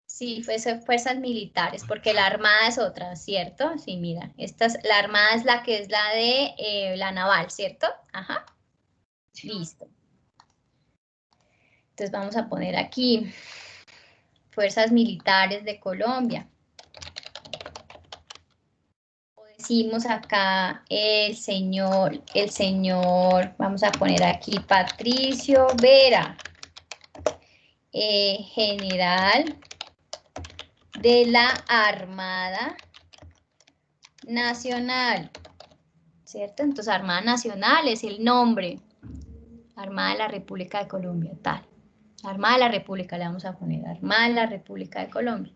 Sí, fuerzas militares, porque la armada es otra, ¿cierto? Sí, mira, la armada es la que es la de la naval, ¿cierto? Ajá. Listo. Entonces vamos a poner aquí Fuerzas Militares de Colombia. O decimos acá el señor, vamos a poner aquí Patricio Vera, general de la Armada Nacional, ¿cierto? Entonces, Armada Nacional es el nombre. Armada de la República de Colombia, tal. Armada de la República, le vamos a poner Armada de la República de Colombia.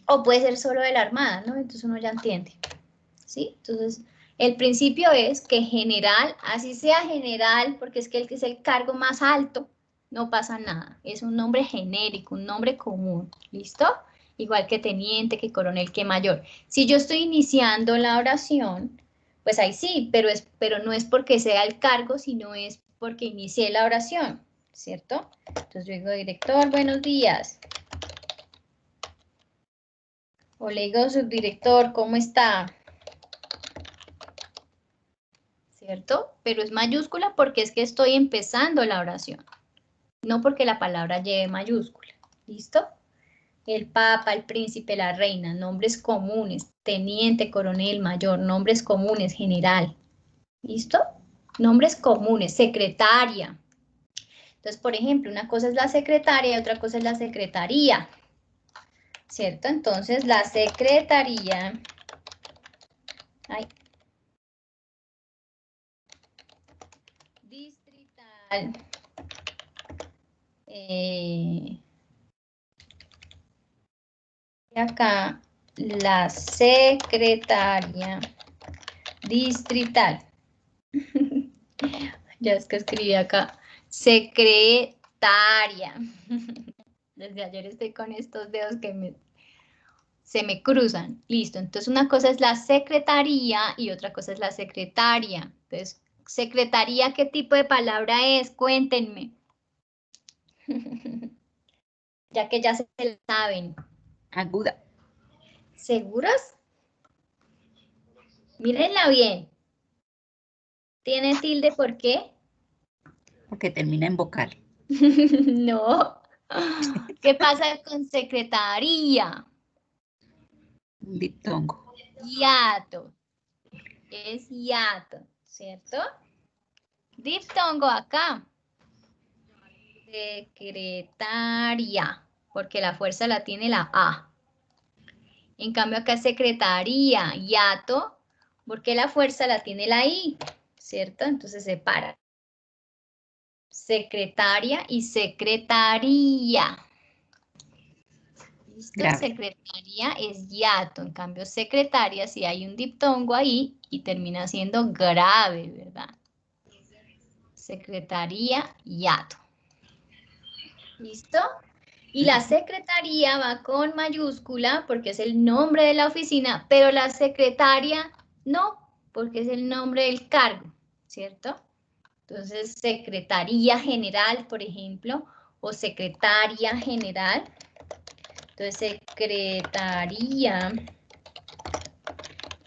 O puede ser solo de la Armada, ¿no? Entonces uno ya entiende, ¿sí? Entonces, el principio es que general, así sea general, porque es que el que es el cargo más alto, no pasa nada. Es un nombre genérico, un nombre común, ¿listo? igual que teniente, que coronel, que mayor. Si yo estoy iniciando la oración, pues ahí sí, pero no es porque sea el cargo, sino es porque inicié la oración, ¿cierto? Entonces yo digo, director, buenos días. O le digo, subdirector, ¿cómo está? ¿Cierto? Pero es mayúscula porque es que estoy empezando la oración, no porque la palabra lleve mayúscula. ¿Listo? El papa, el príncipe, la reina, nombres comunes, teniente, coronel, mayor, nombres comunes, general. ¿Listo? Nombres comunes, secretaria. Entonces, por ejemplo, una cosa es la secretaria y otra cosa es la secretaría. ¿Cierto? Entonces, la secretaría... Ay, distrital. Y acá, la secretaria distrital. Ya es que escribí acá. Secretaria. Desde ayer estoy con estos dedos que se me cruzan. Listo. Entonces una cosa es la secretaría y otra cosa es la secretaria. Entonces, secretaría, ¿qué tipo de palabra es? Cuéntenme. Ya que ya se la saben. Aguda. ¿Seguros? Mírenla bien. ¿Tiene tilde por qué? Porque termina en vocal. No. ¿Qué pasa con secretaría? Un diptongo. Hiato. Es hiato, ¿cierto? Diptongo acá. Secretaria, porque la fuerza la tiene la A. En cambio acá es secretaría, hiato, porque la fuerza la tiene la I, ¿cierto? Entonces se para. Secretaria y secretaría. ¿Listo? Grave. Secretaría es hiato, en cambio secretaria si hay un diptongo ahí y termina siendo grave, ¿verdad? Secretaría, hiato. ¿Listo? Y la secretaría va con mayúscula porque es el nombre de la oficina, pero la secretaria no, porque es el nombre del cargo, ¿cierto? Entonces, secretaría general, por ejemplo, o secretaria general. Entonces, secretaría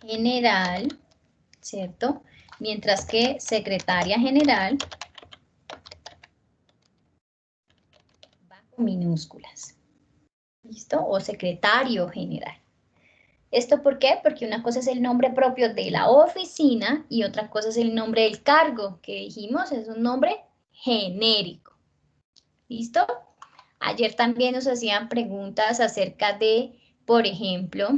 general, ¿cierto? Mientras que secretaria general va con minúsculas, ¿listo? O secretario general. ¿Esto por qué? Porque una cosa es el nombre propio de la oficina y otra cosa es el nombre del cargo, que dijimos es un nombre genérico. ¿Listo? Ayer también nos hacían preguntas acerca de, por ejemplo,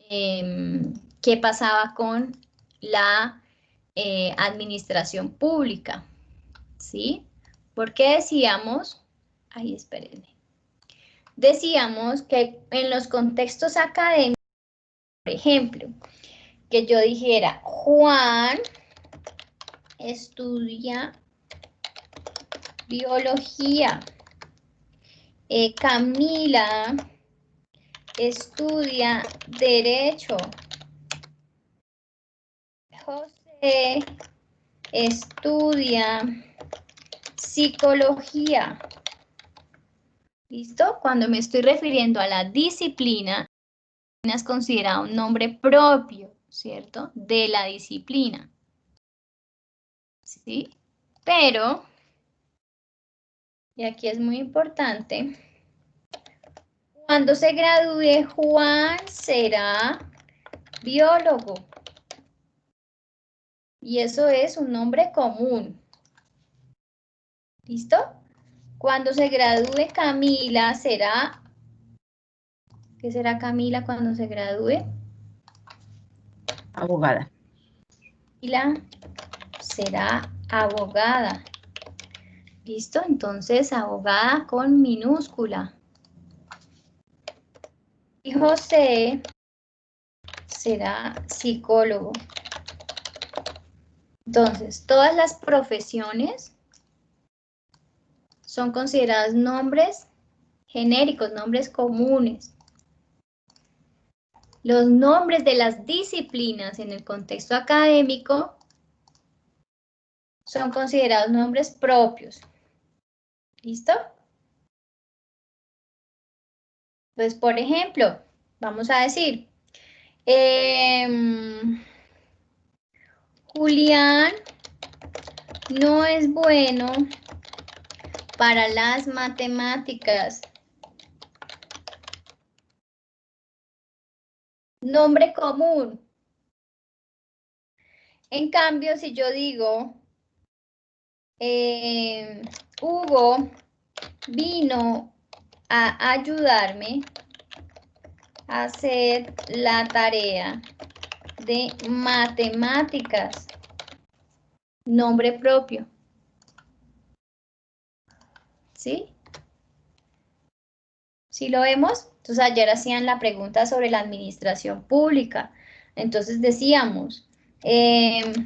qué pasaba con la administración pública, ¿sí? Porque decíamos, ay, espérenme, decíamos que en los contextos académicos, por ejemplo, que yo dijera, Juan estudia biología, Camila estudia derecho, José estudia psicología. ¿Listo? Cuando me estoy refiriendo a la disciplina, es considerado un nombre propio, ¿cierto? De la disciplina. ¿Sí? Pero, y aquí es muy importante, cuando se gradúe, Juan será biólogo. Y eso es un nombre común. ¿Listo? Cuando se gradúe Camila será... ¿Qué será Camila cuando se gradúe? Abogada. Camila será abogada. ¿Listo? Entonces, abogada con minúscula. Y José será psicólogo. Entonces, todas las profesiones son consideradas nombres genéricos, nombres comunes. Los nombres de las disciplinas en el contexto académico son considerados nombres propios. ¿Listo? Pues, por ejemplo, vamos a decir, Julián no es bueno para las matemáticas. Nombre común. En cambio, si yo digo, Hugo vino a ayudarme a hacer la tarea de matemáticas. Nombre propio. ¿Sí? ¿Sí lo vemos? Entonces ayer hacían la pregunta sobre la administración pública. Entonces decíamos,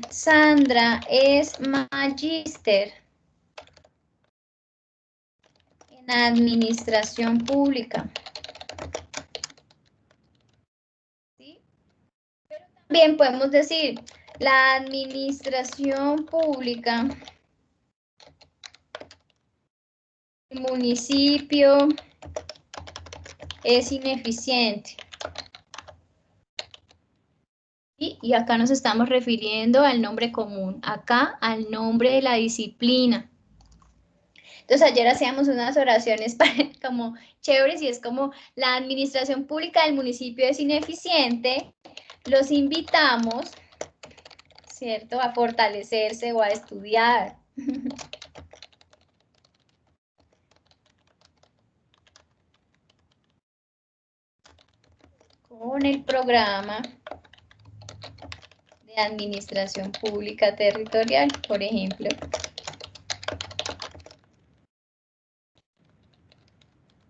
Sandra es magíster en administración pública. ¿Sí? Pero también podemos decir, la administración pública, el municipio es ineficiente. Y acá nos estamos refiriendo al nombre común, acá al nombre de la disciplina. Entonces ayer hacíamos unas oraciones como chéveres y es como la administración pública del municipio es ineficiente. Los invitamos, ¿cierto?, a fortalecerse o a estudiar. Con el programa de administración pública territorial, por ejemplo.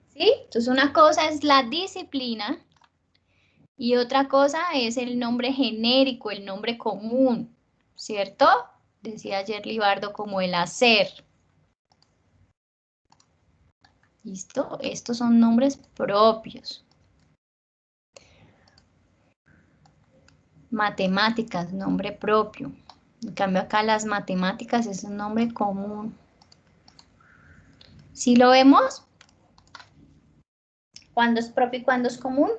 ¿Sí? Entonces una cosa es la disciplina y otra cosa es el nombre genérico, el nombre común, ¿cierto? Decía ayer Libardo como el hacer. ¿Listo? Estos son nombres propios. Matemáticas, nombre propio. En cambio acá las matemáticas es un nombre común. ¿Sí lo vemos? ¿Cuándo es propio y cuándo es común?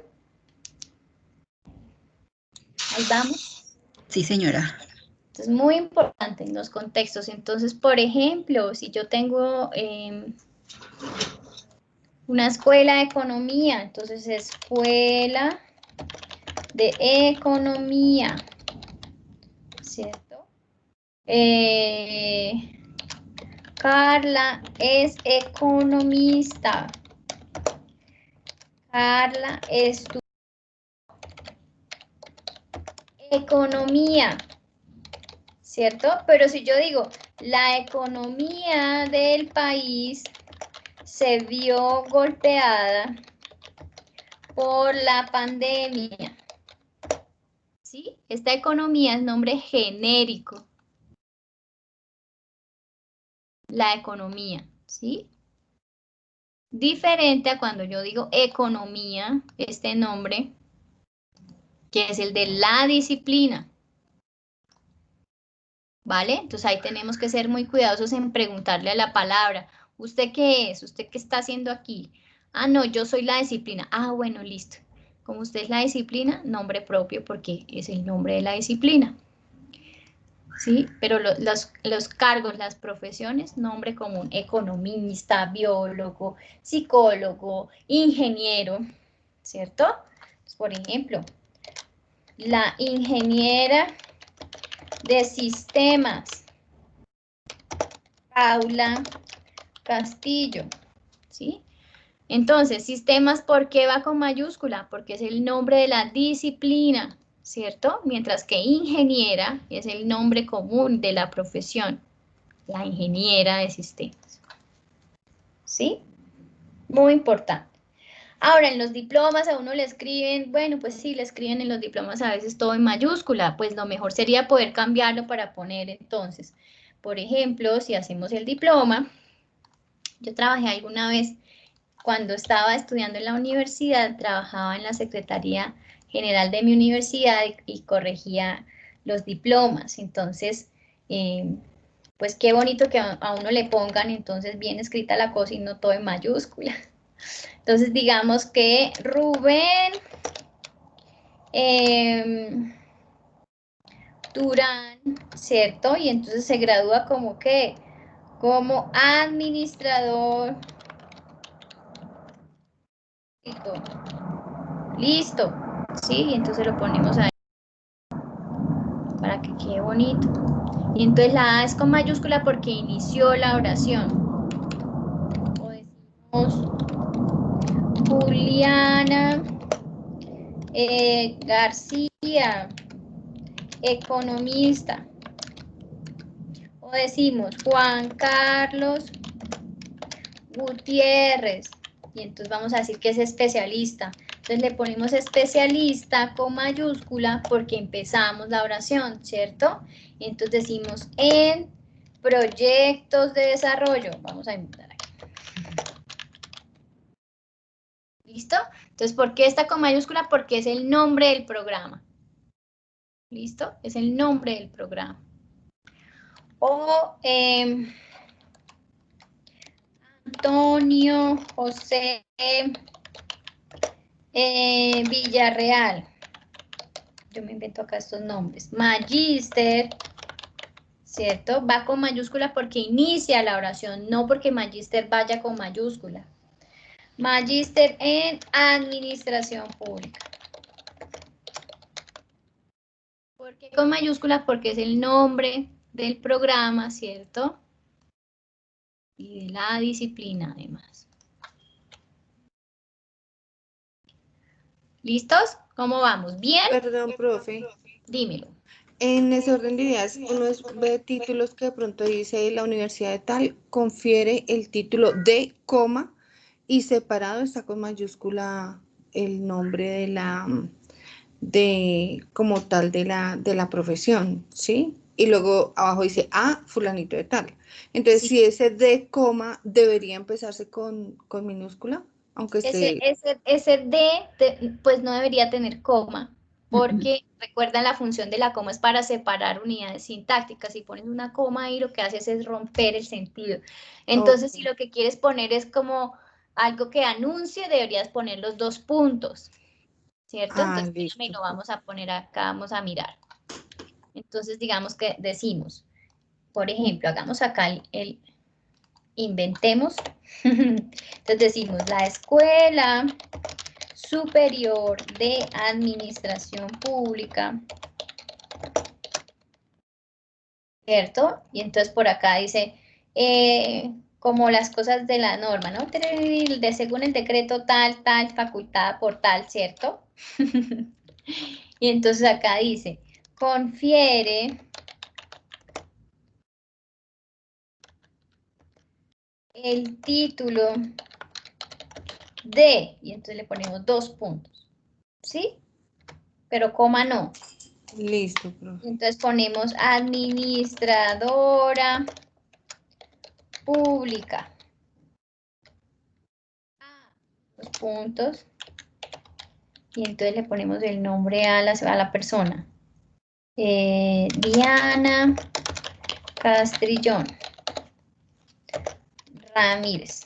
Ahí vamos. Sí, señora. Es muy importante en los contextos. Entonces, por ejemplo, si yo tengo una escuela de economía, entonces escuela de economía, ¿cierto? Carla es economista. Carla estudia economía, ¿cierto? Pero si yo digo, la economía del país se vio golpeada por la pandemia, ¿sí? Esta economía es nombre genérico. La economía, ¿sí? Diferente a cuando yo digo economía, este nombre, que es el de la disciplina. ¿Vale? Entonces ahí tenemos que ser muy cuidadosos en preguntarle a la palabra, ¿usted qué es? ¿Usted qué está haciendo aquí? Ah, no, yo soy la disciplina. Ah, bueno, listo. Como usted es la disciplina, nombre propio porque es el nombre de la disciplina. ¿Sí? Pero los cargos, las profesiones, nombre común, economista, biólogo, psicólogo, ingeniero, ¿cierto? Pues, por ejemplo, la ingeniera de sistemas, Paula Castillo, ¿sí? Entonces, sistemas, ¿por qué va con mayúscula? Porque es el nombre de la disciplina, ¿cierto? Mientras que ingeniera es el nombre común de la profesión, la ingeniera de sistemas, ¿sí? Muy importante. Ahora, en los diplomas a uno le escriben, bueno, pues sí, le escriben en los diplomas a veces todo en mayúscula, pues lo mejor sería poder cambiarlo para poner entonces, por ejemplo, si hacemos el diploma, yo trabajé alguna vez cuando estaba estudiando en la universidad, trabajaba en la Secretaría General de mi universidad y corregía los diplomas. Entonces, pues qué bonito que a uno le pongan entonces bien escrita la cosa y no todo en mayúscula. Entonces, digamos que Rubén Durán, ¿cierto? Y entonces se gradúa como que, como administrador. Listo, ¿sí? Y entonces lo ponemos ahí para que quede bonito. Y entonces la A es con mayúscula porque inició la oración. O decimos Juliana García, economista. O decimos Juan Carlos Gutiérrez. Y entonces vamos a decir que es especialista. Entonces le ponemos especialista con mayúscula porque empezamos la oración, ¿cierto? Y entonces decimos en proyectos de desarrollo. Vamos a inventar aquí. ¿Listo? Entonces, ¿por qué está con mayúscula? Porque es el nombre del programa. ¿Listo? Es el nombre del programa. O Antonio José Villarreal. Yo me invento acá estos nombres. Magíster, ¿cierto? Va con mayúscula porque inicia la oración, no porque magíster vaya con mayúscula. Magíster en Administración Pública. ¿Por qué con mayúscula? Porque es el nombre del programa, ¿cierto? Y de la disciplina, además. ¿Listos? ¿Cómo vamos? ¿Bien? Perdón, profe. Dímelo. En ese orden de ideas, uno ve títulos que de pronto dice la universidad de tal confiere el título de coma y separado está con mayúscula el nombre de como tal de la profesión, ¿sí? Y luego abajo dice a fulanito de tal. Entonces, Sí. si ese de coma debería empezarse con minúscula, aunque esté... Ese D, pues no debería tener coma, porque recuerdan la función de la coma es para separar unidades sintácticas. Si pones una coma ahí, lo que haces es romper el sentido. Entonces, si lo que quieres poner es como algo que anuncie, deberías poner los dos puntos, ¿cierto? Entonces, listo. lo vamos a poner acá, vamos a mirar. Entonces, digamos que decimos, por ejemplo, hagamos acá inventemos. Entonces decimos la Escuela Superior de Administración Pública, ¿cierto? Y entonces por acá dice, como las cosas de la norma, ¿no? Según el decreto tal, facultada por tal, ¿cierto? Y entonces acá dice, confiere el título de, y entonces le ponemos 2 puntos, ¿sí? Pero coma no. Listo, profe. Entonces ponemos administradora pública. Los puntos. Y entonces le ponemos el nombre a la persona. Diana Castrillón Ramírez.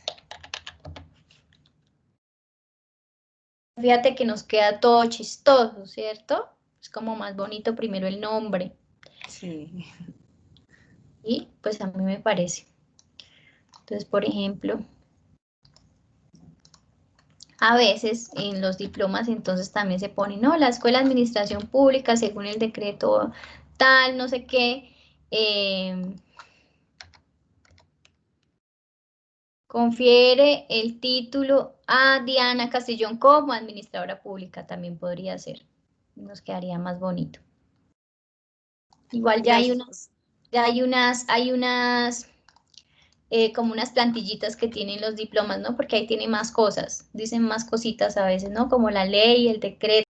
Fíjate que nos queda todo chistoso, ¿cierto? Es como más bonito primero el nombre. Sí. Y pues a mí me parece. Entonces, por ejemplo, a veces en los diplomas entonces también se pone, no, la Escuela de Administración Pública, según el decreto tal, no sé qué, confiere el título a Diana Castrillón como administradora pública, también podría ser. Nos quedaría más bonito. Igual ya hay unas como unas plantillitas que tienen los diplomas, ¿no? Porque ahí tiene más cosas, dicen más cositas a veces, ¿no? Como la ley, el decreto,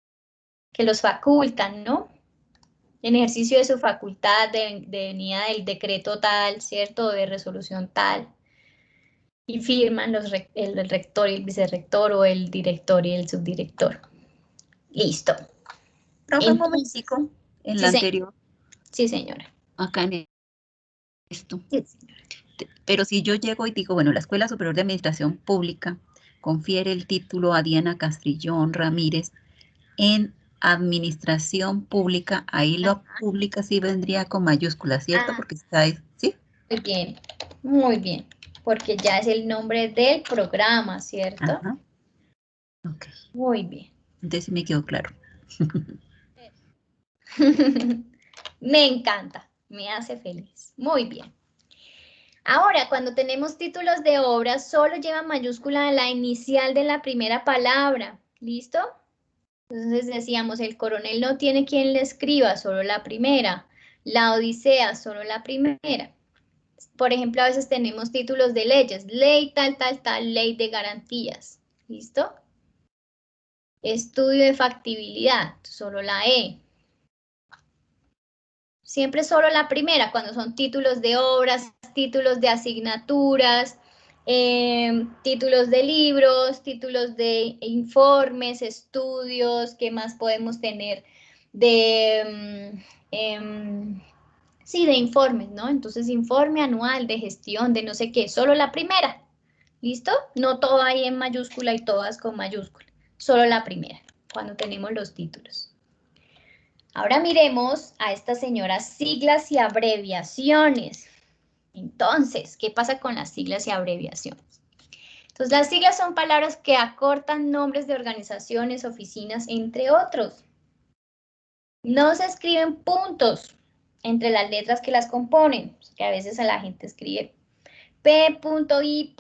que los facultan, ¿no? En ejercicio de su facultad de venida del decreto tal, ¿cierto? De resolución tal. Y firman el rector y el vicerrector o el director y el subdirector. Listo. Profe, un momentico, en la Sí, anterior, sí, señora. acá en esto. Sí, señora. Pero si yo llego y digo, bueno, la Escuela Superior de Administración Pública confiere el título a Diana Castrillón Ramírez en Administración Pública, ahí la pública sí vendría con mayúsculas, ¿cierto? Ah. Porque está ahí, ¿sí? Muy bien, porque ya es el nombre del programa, ¿cierto? Ajá. Ok. Muy bien. Entonces sí me quedó claro. Me encanta, me hace feliz. Muy bien. Ahora, cuando tenemos títulos de obras, solo lleva mayúscula la inicial de la primera palabra. ¿Listo? Entonces decíamos, el coronel no tiene quien le escriba, solo la primera. La Odisea, solo la primera. Por ejemplo, a veces tenemos títulos de leyes. Ley tal, tal, tal, ley de garantías. ¿Listo? Estudio de factibilidad, solo la E. Siempre solo la primera, cuando son títulos de obras, títulos de asignaturas, títulos de libros, títulos de informes, estudios, ¿qué más podemos tener? Sí, de informes, ¿no? Entonces, informe anual de gestión de no sé qué, solo la primera. ¿Listo? No todo ahí en mayúscula y todas con mayúscula, solo la primera, cuando tenemos los títulos. Ahora miremos a estas señoras siglas y abreviaciones. Entonces, ¿qué pasa con las siglas y abreviaciones? Entonces, las siglas son palabras que acortan nombres de organizaciones, oficinas, entre otros. No se escriben puntos entre las letras que las componen, que a veces a la gente escribe P.I.B.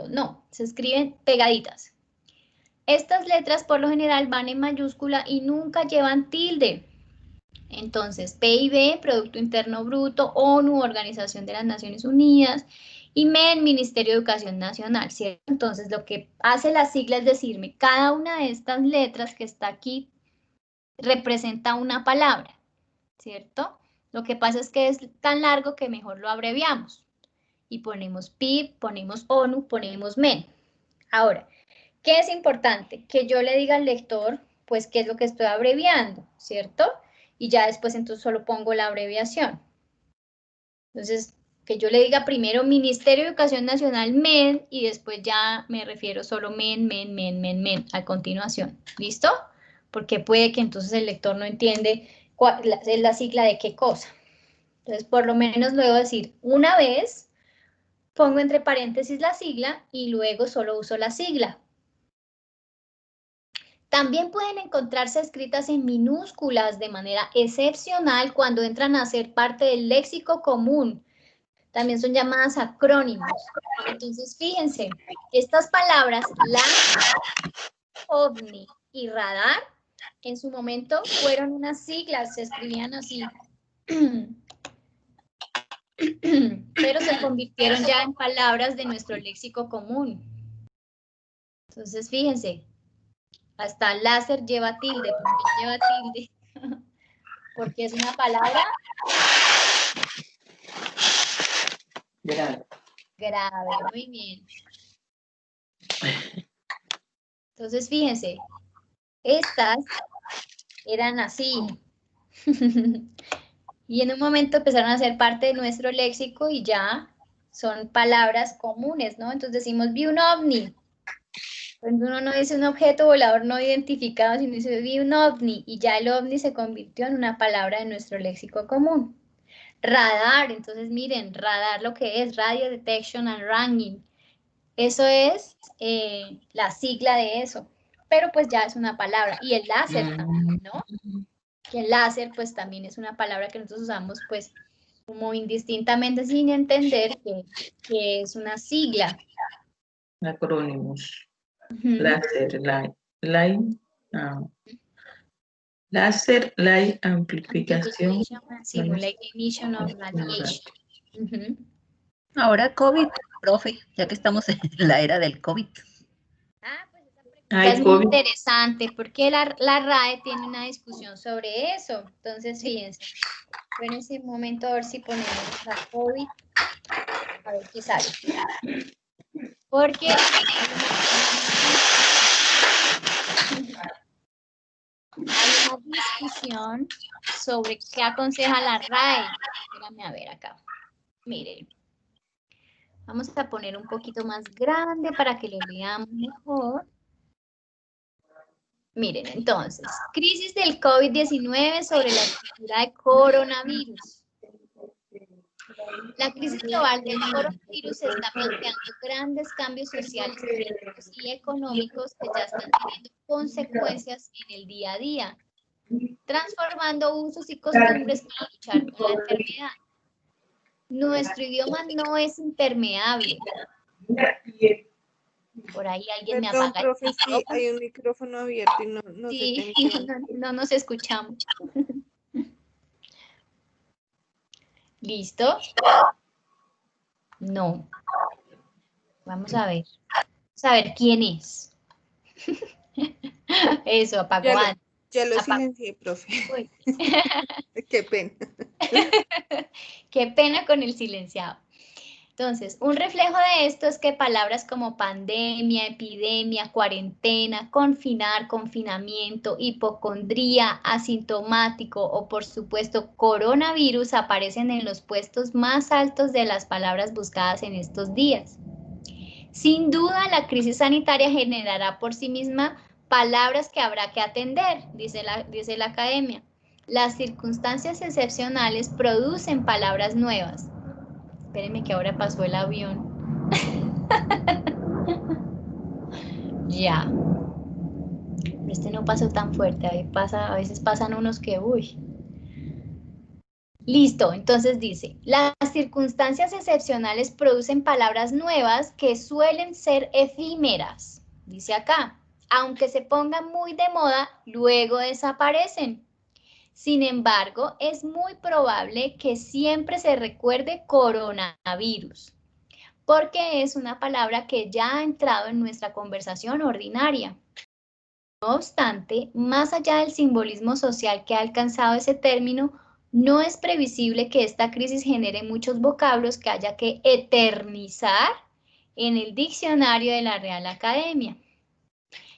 No, se escriben pegaditas. Estas letras por lo general van en mayúscula y nunca llevan tilde. Entonces, PIB, Producto Interno Bruto, ONU, Organización de las Naciones Unidas, y MEN, Ministerio de Educación Nacional, ¿cierto? Entonces, lo que hace la sigla es decirme, cada una de estas letras que está aquí representa una palabra, ¿cierto? Lo que pasa es que es tan largo que mejor lo abreviamos. Y ponemos PIB, ponemos ONU, ponemos MEN. Ahora, ¿qué es importante? Que yo le diga al lector, pues, qué es lo que estoy abreviando, ¿cierto? Y ya después entonces solo pongo la abreviación. Entonces, que yo le diga primero Ministerio de Educación Nacional, MEN, y después ya me refiero solo MEN, a continuación. ¿Listo? Porque puede que entonces el lector no entiende cuál es la sigla de qué cosa. Entonces, por lo menos lo debo decir una vez, pongo entre paréntesis la sigla y luego solo uso la sigla. También pueden encontrarse escritas en minúsculas de manera excepcional cuando entran a ser parte del léxico común. También son llamadas acrónimos. Entonces, fíjense, estas palabras, LAN, OVNI y radar, en su momento fueron unas siglas, se escribían así. Pero se convirtieron ya en palabras de nuestro léxico común. Entonces, fíjense, hasta láser lleva tilde, porque lleva tilde, porque es una palabra grave, muy bien. Entonces, fíjense, estas eran así. Y en un momento empezaron a ser parte de nuestro léxico y ya son palabras comunes, ¿no? Entonces decimos, vi un ovni. Entonces uno no dice un objeto volador no identificado, sino dice, vi un ovni. Y ya el ovni se convirtió en una palabra de nuestro léxico común. Radar, entonces miren, radar lo que es Radio Detection and Ranging. Eso es la sigla de eso, pero pues ya es una palabra. Y el láser también, ¿no? Que el láser pues también es una palabra que nosotros usamos pues como indistintamente sin entender que es una sigla. Acrónimos. Láser, láser, light, amplificación. Sí, light emission of radiation. Ahora COVID, profe, ya que estamos en la era del COVID. Ah, pues esa pregunta es muy interesante porque la RAE tiene una discusión sobre eso. Entonces, fíjense, en ese momento a ver si ponemos la COVID, a ver qué sale. Porque hay una discusión sobre qué aconseja la RAE. Espérame a ver acá. Miren. Vamos a poner un poquito más grande para que lo veamos mejor. Miren, entonces, crisis del COVID-19 sobre la estructura de coronavirus. La crisis global del coronavirus está planteando grandes cambios sociales, políticos y económicos que ya están teniendo consecuencias en el día a día, transformando usos y costumbres para luchar con la enfermedad. Nuestro idioma no es impermeable. Por ahí alguien me Perdón, apaga el profe, sí, micrófono. hay un micrófono abierto y no se Sí, te entiende. no nos escuchamos. ¿Listo? No. Vamos a ver. Vamos a ver quién es. Eso, apagó antes. Ya lo Apagó. silencié, profe. Uy. Qué pena. Qué pena con el silenciado. Entonces, un reflejo de esto es que palabras como pandemia, epidemia, cuarentena, confinar, confinamiento, hipocondría, asintomático o por supuesto coronavirus aparecen en los puestos más altos de las palabras buscadas en estos días. Sin duda, la crisis sanitaria generará por sí misma palabras que habrá que atender, dice la academia. Las circunstancias excepcionales producen palabras nuevas. Espérenme que ahora pasó el avión. Ya. Este no pasó tan fuerte. A veces pasan unos que, uy. Listo, entonces dice, las circunstancias excepcionales producen palabras nuevas que suelen ser efímeras. Dice acá, aunque se pongan muy de moda, luego desaparecen. Sin embargo, es muy probable que siempre se recuerde coronavirus, porque es una palabra que ya ha entrado en nuestra conversación ordinaria. No obstante, más allá del simbolismo social que ha alcanzado ese término, no es previsible que esta crisis genere muchos vocablos que haya que eternizar en el diccionario de la Real Academia.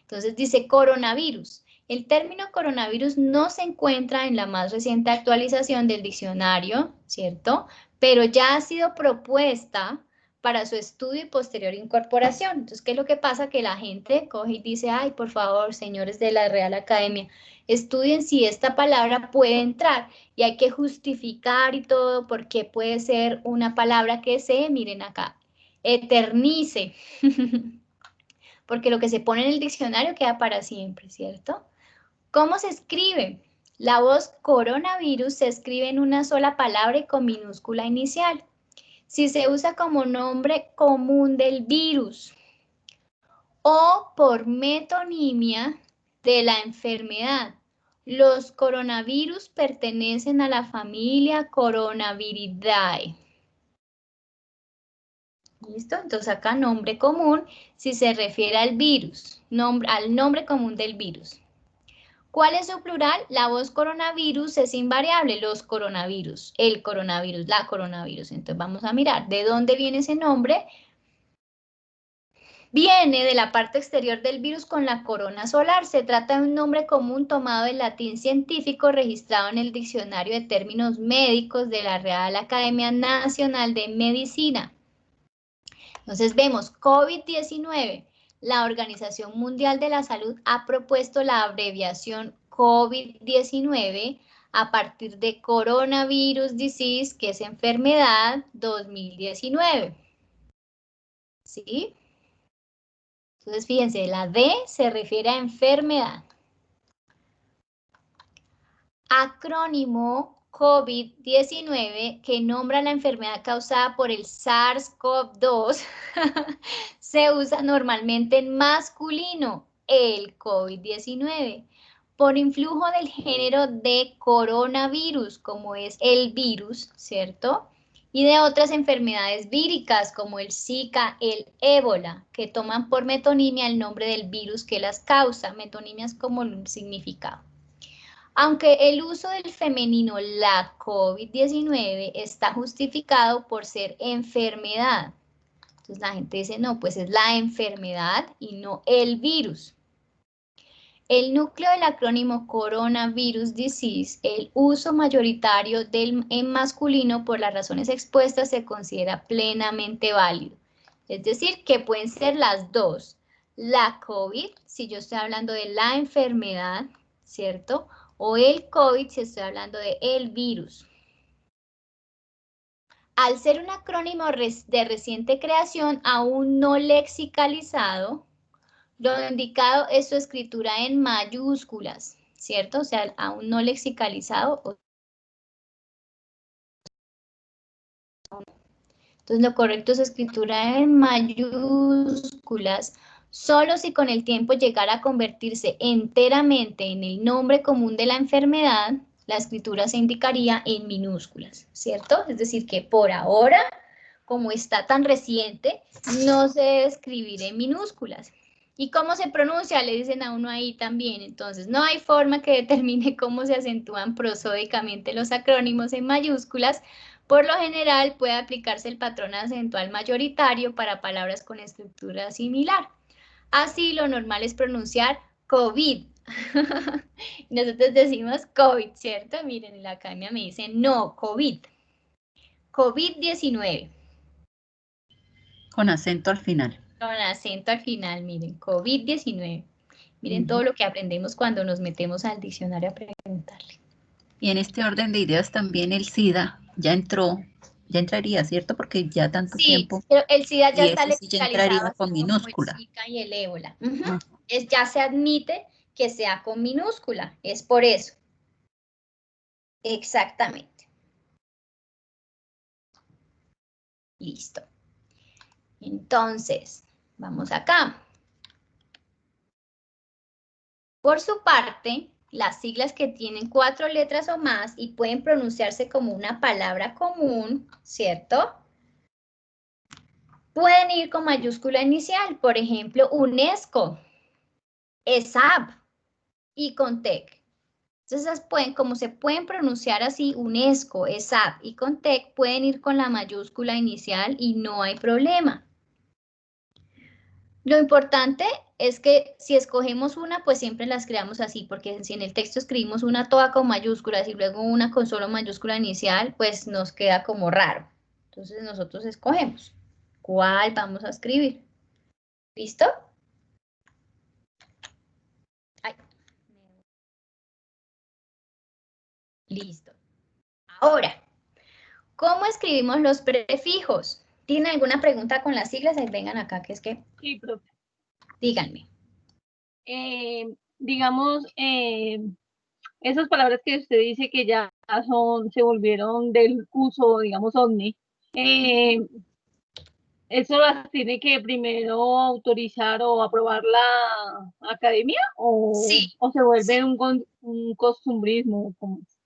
Entonces dice coronavirus. El término coronavirus no se encuentra en la más reciente actualización del diccionario, ¿cierto? Pero ya ha sido propuesta para su estudio y posterior incorporación. Entonces, ¿qué es lo que pasa? Que la gente coge y dice, ay, por favor, señores de la Real Academia, estudien si esta palabra puede entrar y hay que justificar y todo porque puede ser una palabra que se, miren acá, eternice. Porque lo que se pone en el diccionario queda para siempre, ¿cierto? ¿Cómo se escribe? La voz coronavirus se escribe en una sola palabra y con minúscula inicial. Si se usa como nombre común del virus o por metonimia de la enfermedad. Los coronavirus pertenecen a la familia Coronaviridae. ¿Listo? Entonces acá nombre común si se refiere al virus, al nombre común del virus. ¿Cuál es su plural? La voz coronavirus es invariable, los coronavirus, el coronavirus, la coronavirus. Entonces vamos a mirar de dónde viene ese nombre. Viene de la parte exterior del virus con la corona solar. Se trata de un nombre común tomado del latín científico registrado en el Diccionario de Términos Médicos de la Real Academia Nacional de Medicina. Entonces vemos COVID-19. La Organización Mundial de la Salud ha propuesto la abreviación COVID-19 a partir de Coronavirus Disease, que es enfermedad 2019. ¿Sí? Entonces fíjense, la D se refiere a enfermedad. Acrónimo COVID-19, que nombra la enfermedad causada por el SARS-CoV-2, se usa normalmente en masculino, el COVID-19, por influjo del género de coronavirus, como es el virus, ¿cierto? Y de otras enfermedades víricas, como el Zika, el ébola, que toman por metonimia el nombre del virus que las causa. Metonimia es como el significado. Aunque el uso del femenino la COVID-19 está justificado por ser enfermedad. Entonces la gente dice, no, pues es la enfermedad y no el virus. El núcleo del acrónimo Coronavirus Disease, el uso mayoritario en masculino por las razones expuestas se considera plenamente válido. Es decir, que pueden ser las dos. La COVID, si yo estoy hablando de la enfermedad, ¿cierto? O el COVID, si estoy hablando de el virus. Al ser un acrónimo de reciente creación, aún no lexicalizado, lo indicado es su escritura en mayúsculas, ¿cierto? O sea, aún no lexicalizado. Entonces, lo correcto es escritura en mayúsculas, solo si con el tiempo llegara a convertirse enteramente en el nombre común de la enfermedad, la escritura se indicaría en minúsculas, ¿cierto? Es decir, que por ahora, como está tan reciente, no se debe escribir en minúsculas. ¿Y cómo se pronuncia? Le dicen a uno ahí también. Entonces, no hay forma que determine cómo se acentúan prosódicamente los acrónimos en mayúsculas. Por lo general, puede aplicarse el patrón acentual mayoritario para palabras con estructura similar. Así, lo normal es pronunciar COVID. Nosotros decimos COVID, ¿cierto? Miren, la academia me dice no, COVID. COVID-19. Con acento al final. Con acento al final, miren, COVID-19. Miren todo lo que aprendemos cuando nos metemos al diccionario a preguntarle. Y en este orden de ideas también el SIDA ya entraría, ¿cierto? Porque ya tanto tiempo. Pero el SIDA ya y está ese sí ya entraría con minúscula. Como el Zika y el ébola. Ya se admite que sea con minúscula, es por eso. Exactamente. Listo. Entonces, vamos acá. Por su parte, las siglas que tienen 4 letras o más y pueden pronunciarse como una palabra común, ¿cierto? Pueden ir con mayúscula inicial, por ejemplo, UNESCO, ESAB y CONTEC. Entonces, como se pueden pronunciar así, UNESCO, ESAB y CONTEC, pueden ir con la mayúscula inicial y no hay problema. Lo importante es que si escogemos una, pues siempre las creamos así, porque si en el texto escribimos una toda con mayúsculas y luego una con solo mayúscula inicial, pues nos queda como raro. Entonces nosotros escogemos cuál vamos a escribir. ¿Listo? Ay. Listo. Ahora, ¿cómo escribimos los prefijos? ¿Tienen alguna pregunta con las siglas? Ahí vengan acá, que es que... Sí, profe. Díganme. Digamos, esas palabras que usted dice que ya se volvieron del uso, digamos, omni, ¿eso las tiene que primero autorizar o aprobar la academia o, Sí. o se vuelve un costumbrismo?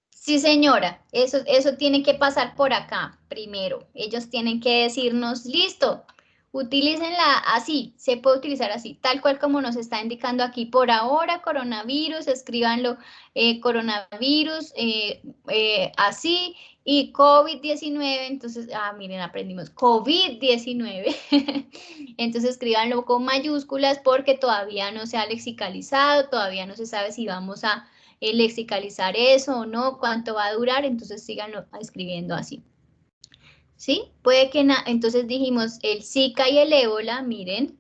Sí, señora, eso tiene que pasar por acá primero. Ellos tienen que decirnos, listo, utilícenla así, se puede utilizar así, tal cual como nos está indicando aquí. Por ahora, coronavirus, escríbanlo, coronavirus, así, y COVID-19, entonces, miren, aprendimos COVID-19. Entonces, escríbanlo con mayúsculas porque todavía no se ha lexicalizado, todavía no se sabe si vamos a lexicalizar eso o no, cuánto va a durar, entonces síganlo escribiendo así. ¿Sí? Puede que, entonces dijimos el Zika y el ébola, miren,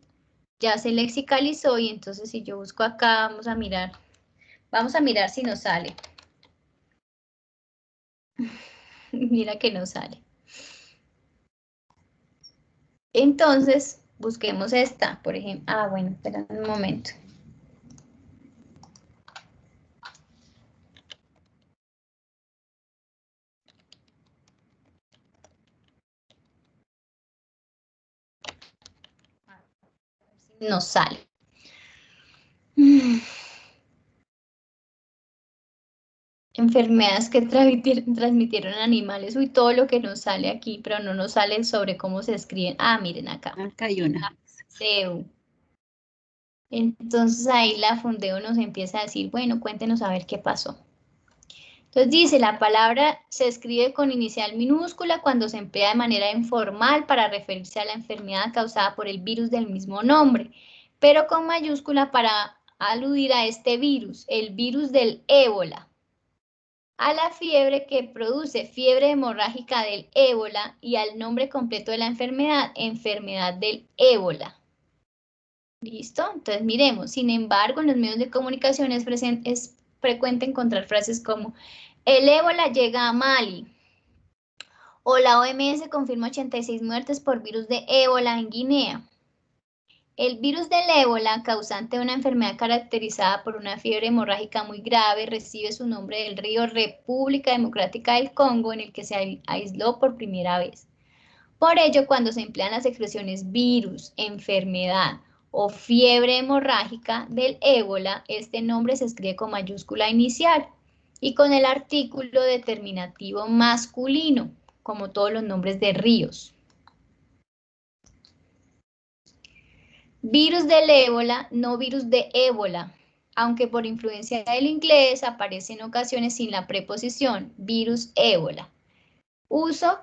ya se lexicalizó y entonces si yo busco acá, vamos a mirar si nos sale. Mira que no sale. Entonces, busquemos esta, por ejemplo. Bueno, espera un momento. Nos sale. Enfermedades que transmitieron animales. Uy, todo lo que nos sale aquí, pero no nos sale sobre cómo se escriben. Miren acá. Acá hay una. CEU. Entonces ahí la Fundeo nos empieza a decir, bueno, cuéntenos a ver qué pasó. Entonces dice, la palabra se escribe con inicial minúscula cuando se emplea de manera informal para referirse a la enfermedad causada por el virus del mismo nombre, pero con mayúscula para aludir a este virus, el virus del ébola, a la fiebre que produce fiebre hemorrágica del ébola y al nombre completo de la enfermedad, enfermedad del ébola. ¿Listo? Entonces miremos, sin embargo, en los medios de comunicación es frecuente encontrar frases como el ébola llega a Mali, o la OMS confirma 86 muertes por virus de ébola en Guinea. El virus del ébola, causante de una enfermedad caracterizada por una fiebre hemorrágica muy grave, recibe su nombre del río República Democrática del Congo, en el que se aisló por primera vez. Por ello, cuando se emplean las expresiones virus, enfermedad o fiebre hemorrágica del ébola, este nombre se escribe con mayúscula inicial y con el artículo determinativo masculino, como todos los nombres de ríos. Virus del ébola, no virus de ébola, aunque por influencia del inglés aparece en ocasiones sin la preposición virus ébola. Uso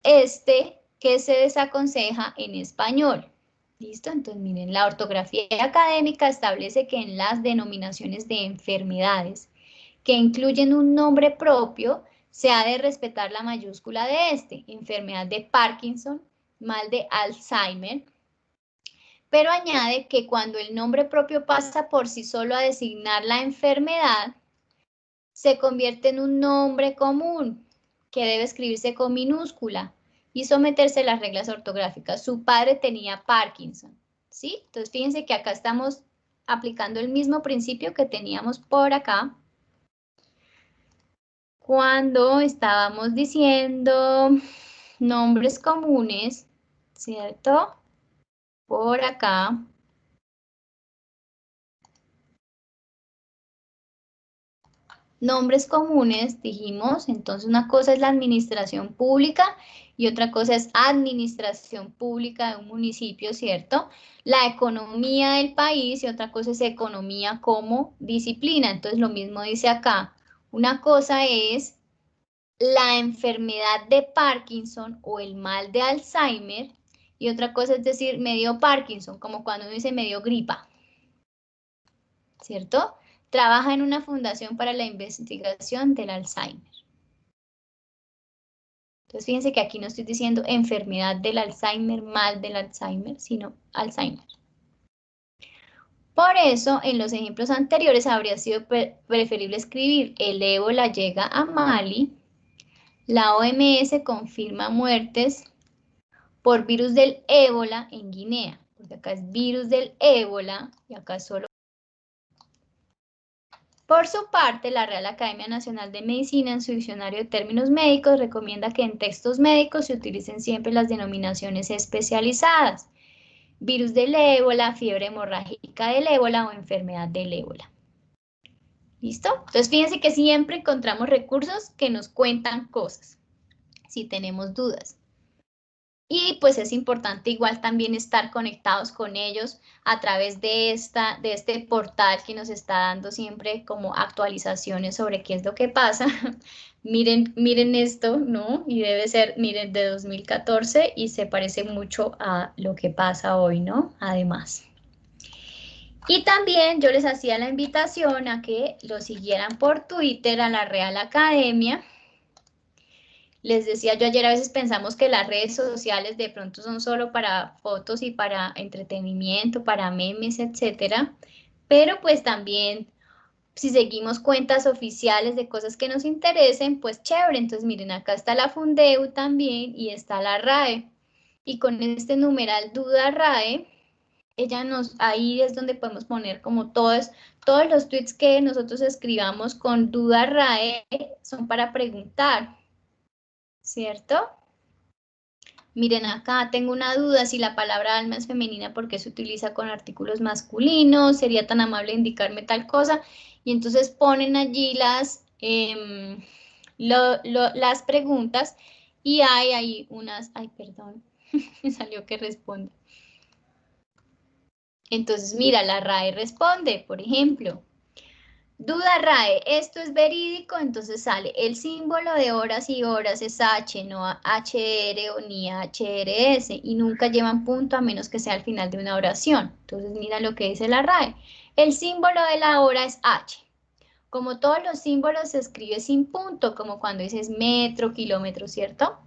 que se desaconseja en español. ¿Listo? Entonces miren, la ortografía académica establece que en las denominaciones de enfermedades que incluyen un nombre propio, se ha de respetar la mayúscula de enfermedad de Parkinson, mal de Alzheimer, pero añade que cuando el nombre propio pasa por sí solo a designar la enfermedad, se convierte en un nombre común que debe escribirse con minúscula y someterse a las reglas ortográficas. Su padre tenía Parkinson, ¿sí? Entonces fíjense que acá estamos aplicando el mismo principio que teníamos por acá cuando estábamos diciendo nombres comunes, ¿cierto? Por acá. Nombres comunes, dijimos, entonces una cosa es la administración pública y otra cosa es administración pública de un municipio, ¿cierto? La economía del país y otra cosa es economía como disciplina. Entonces lo mismo dice acá. Una cosa es la enfermedad de Parkinson o el mal de Alzheimer y otra cosa es decir, me dio Parkinson, como cuando uno dice me dio gripa, ¿cierto? Trabaja en una fundación para la investigación del Alzheimer. Entonces, fíjense que aquí no estoy diciendo enfermedad del Alzheimer, mal del Alzheimer, sino Alzheimer. Por eso, en los ejemplos anteriores habría sido preferible escribir el ébola llega a Mali, la OMS confirma muertes por virus del ébola en Guinea, porque acá es virus del ébola y acá solo. Por su parte, la Real Academia Nacional de Medicina, en su diccionario de términos médicos, recomienda que en textos médicos se utilicen siempre las denominaciones especializadas. Virus del ébola, fiebre hemorrágica del ébola o enfermedad del ébola. ¿Listo? Entonces, fíjense que siempre encontramos recursos que nos cuentan cosas, si tenemos dudas. Y pues es importante igual también estar conectados con ellos a través de este portal que nos está dando siempre como actualizaciones sobre qué es lo que pasa. Miren esto, ¿no? Y debe ser, miren, de 2014 y se parece mucho a lo que pasa hoy, ¿no? Además. Y también yo les hacía la invitación a que lo siguieran por Twitter a la Real Academia. Les decía yo ayer, a veces pensamos que las redes sociales de pronto son solo para fotos y para entretenimiento, para memes, etcétera. Pero pues también, si seguimos cuentas oficiales de cosas que nos interesen, pues chévere. Entonces miren, acá está la Fundeu también y está la RAE. Y con este numeral duda RAE, ahí es donde podemos poner como todos los tweets que nosotros escribamos con duda RAE son para preguntar. ¿Cierto? Miren acá, tengo una duda, si la palabra alma es femenina, ¿por qué se utiliza con artículos masculinos? ¿Sería tan amable indicarme tal cosa? Y entonces ponen allí las preguntas y hay ahí unas, ay, perdón, me salió que responde. Entonces, mira, la RAE responde, por ejemplo, Duda RAE, esto es verídico, entonces sale el símbolo de horas y horas es H, no HR o ni HRS, y nunca llevan punto a menos que sea al final de una oración. Entonces mira lo que dice la RAE. El símbolo de la hora es H. Como todos los símbolos se escribe sin punto, como cuando dices metro, kilómetro, ¿cierto?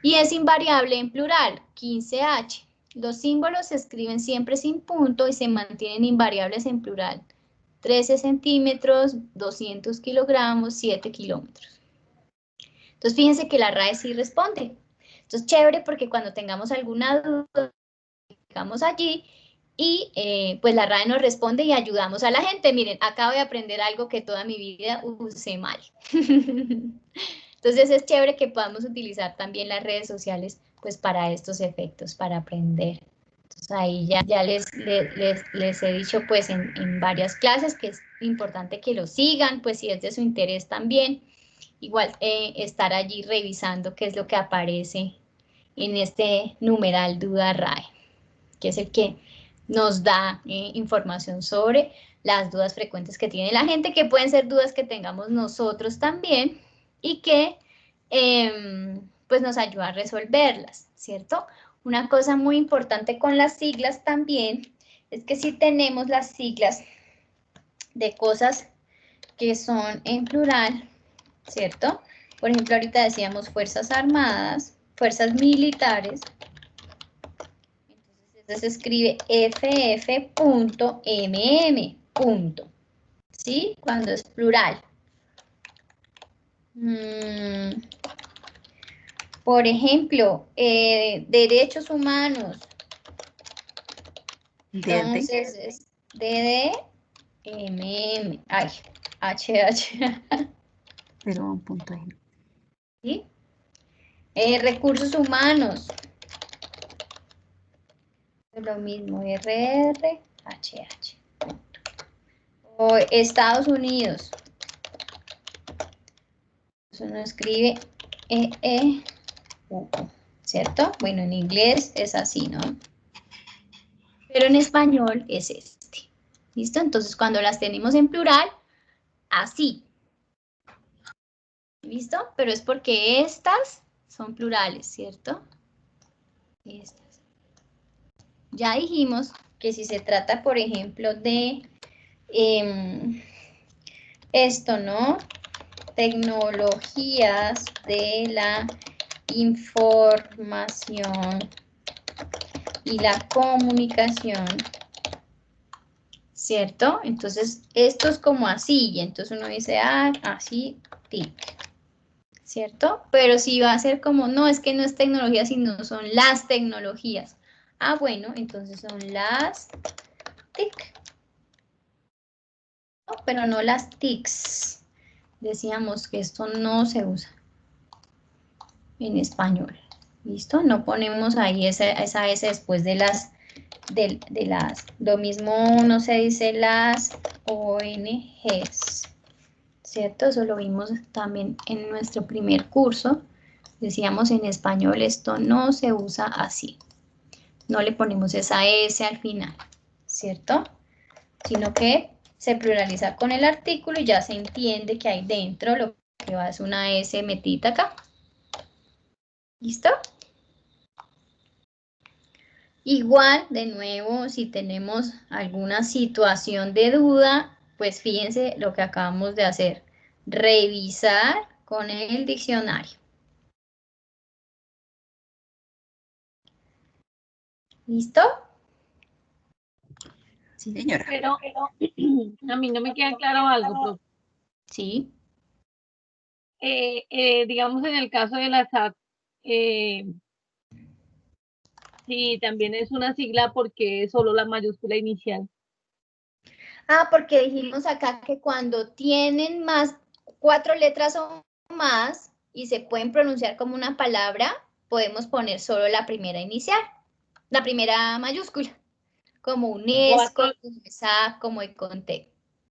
Y es invariable en plural, 15H. Los símbolos se escriben siempre sin punto y se mantienen invariables en plural. 13 centímetros, 200 kilogramos, 7 kilómetros. Entonces, fíjense que la RAE sí responde. Entonces, chévere porque cuando tengamos alguna duda, digamos allí, y pues la RAE nos responde y ayudamos a la gente. Miren, acabo de aprender algo que toda mi vida usé mal. Entonces, es chévere que podamos utilizar también las redes sociales pues para estos efectos, para aprender. Entonces ahí ya les he dicho pues en varias clases que es importante que lo sigan, pues si es de su interés también. Igual estar allí revisando qué es lo que aparece en este numeral duda RAE, que es el que nos da información sobre las dudas frecuentes que tiene la gente, que pueden ser dudas que tengamos nosotros también y que pues nos ayuda a resolverlas, ¿cierto? Una cosa muy importante con las siglas también es que si tenemos las siglas de cosas que son en plural, ¿cierto? Por ejemplo, ahorita decíamos Fuerzas Armadas, Fuerzas Militares. Entonces se escribe ff.mm, punto. ¿Sí? Cuando es plural. Por ejemplo, derechos humanos. Entonces es DDMM. Ay, HH. Pero un punto ahí. ¿Sí? Recursos humanos. Es lo mismo, RRHH. O Estados Unidos. Eso uno escribe ¿cierto? Bueno, en inglés es así, ¿no? Pero en español es este. ¿Listo? Entonces, cuando las tenemos en plural, así. ¿Listo? Pero es porque estas son plurales, ¿cierto? Estas. Ya dijimos que si se trata, por ejemplo, de esto, ¿no? Tecnologías de la información y la comunicación, ¿cierto? Entonces, esto es como así, y entonces uno dice, ah, así, tic, ¿cierto? Pero si va a ser como, no, es que no es tecnología, sino son las tecnologías. Ah, bueno, entonces son las TIC. No, pero no las TICs. Decíamos que esto no se usa en español. ¿Listo? No ponemos ahí esa S después de las, lo mismo no se dice las ONGs, ¿cierto? Eso lo vimos también en nuestro primer curso. Decíamos en español, esto no se usa así. No le ponemos esa S al final, ¿cierto? Sino que se pluraliza con el artículo y ya se entiende que ahí dentro lo que va es una S metida acá. ¿Listo? Igual, de nuevo, si tenemos alguna situación de duda, pues fíjense lo que acabamos de hacer. Revisar con el diccionario. ¿Listo? Sí, señora. Pero a mí no me queda claro algo, profe. Sí. Digamos en el caso de la SAT, sí, también es una sigla porque es solo la mayúscula inicial. Ah, porque dijimos acá que cuando tienen más 4 letras o más y se pueden pronunciar como una palabra, podemos poner solo la primera inicial, la primera mayúscula, como UNESCO, como ESA, como ECONTEC.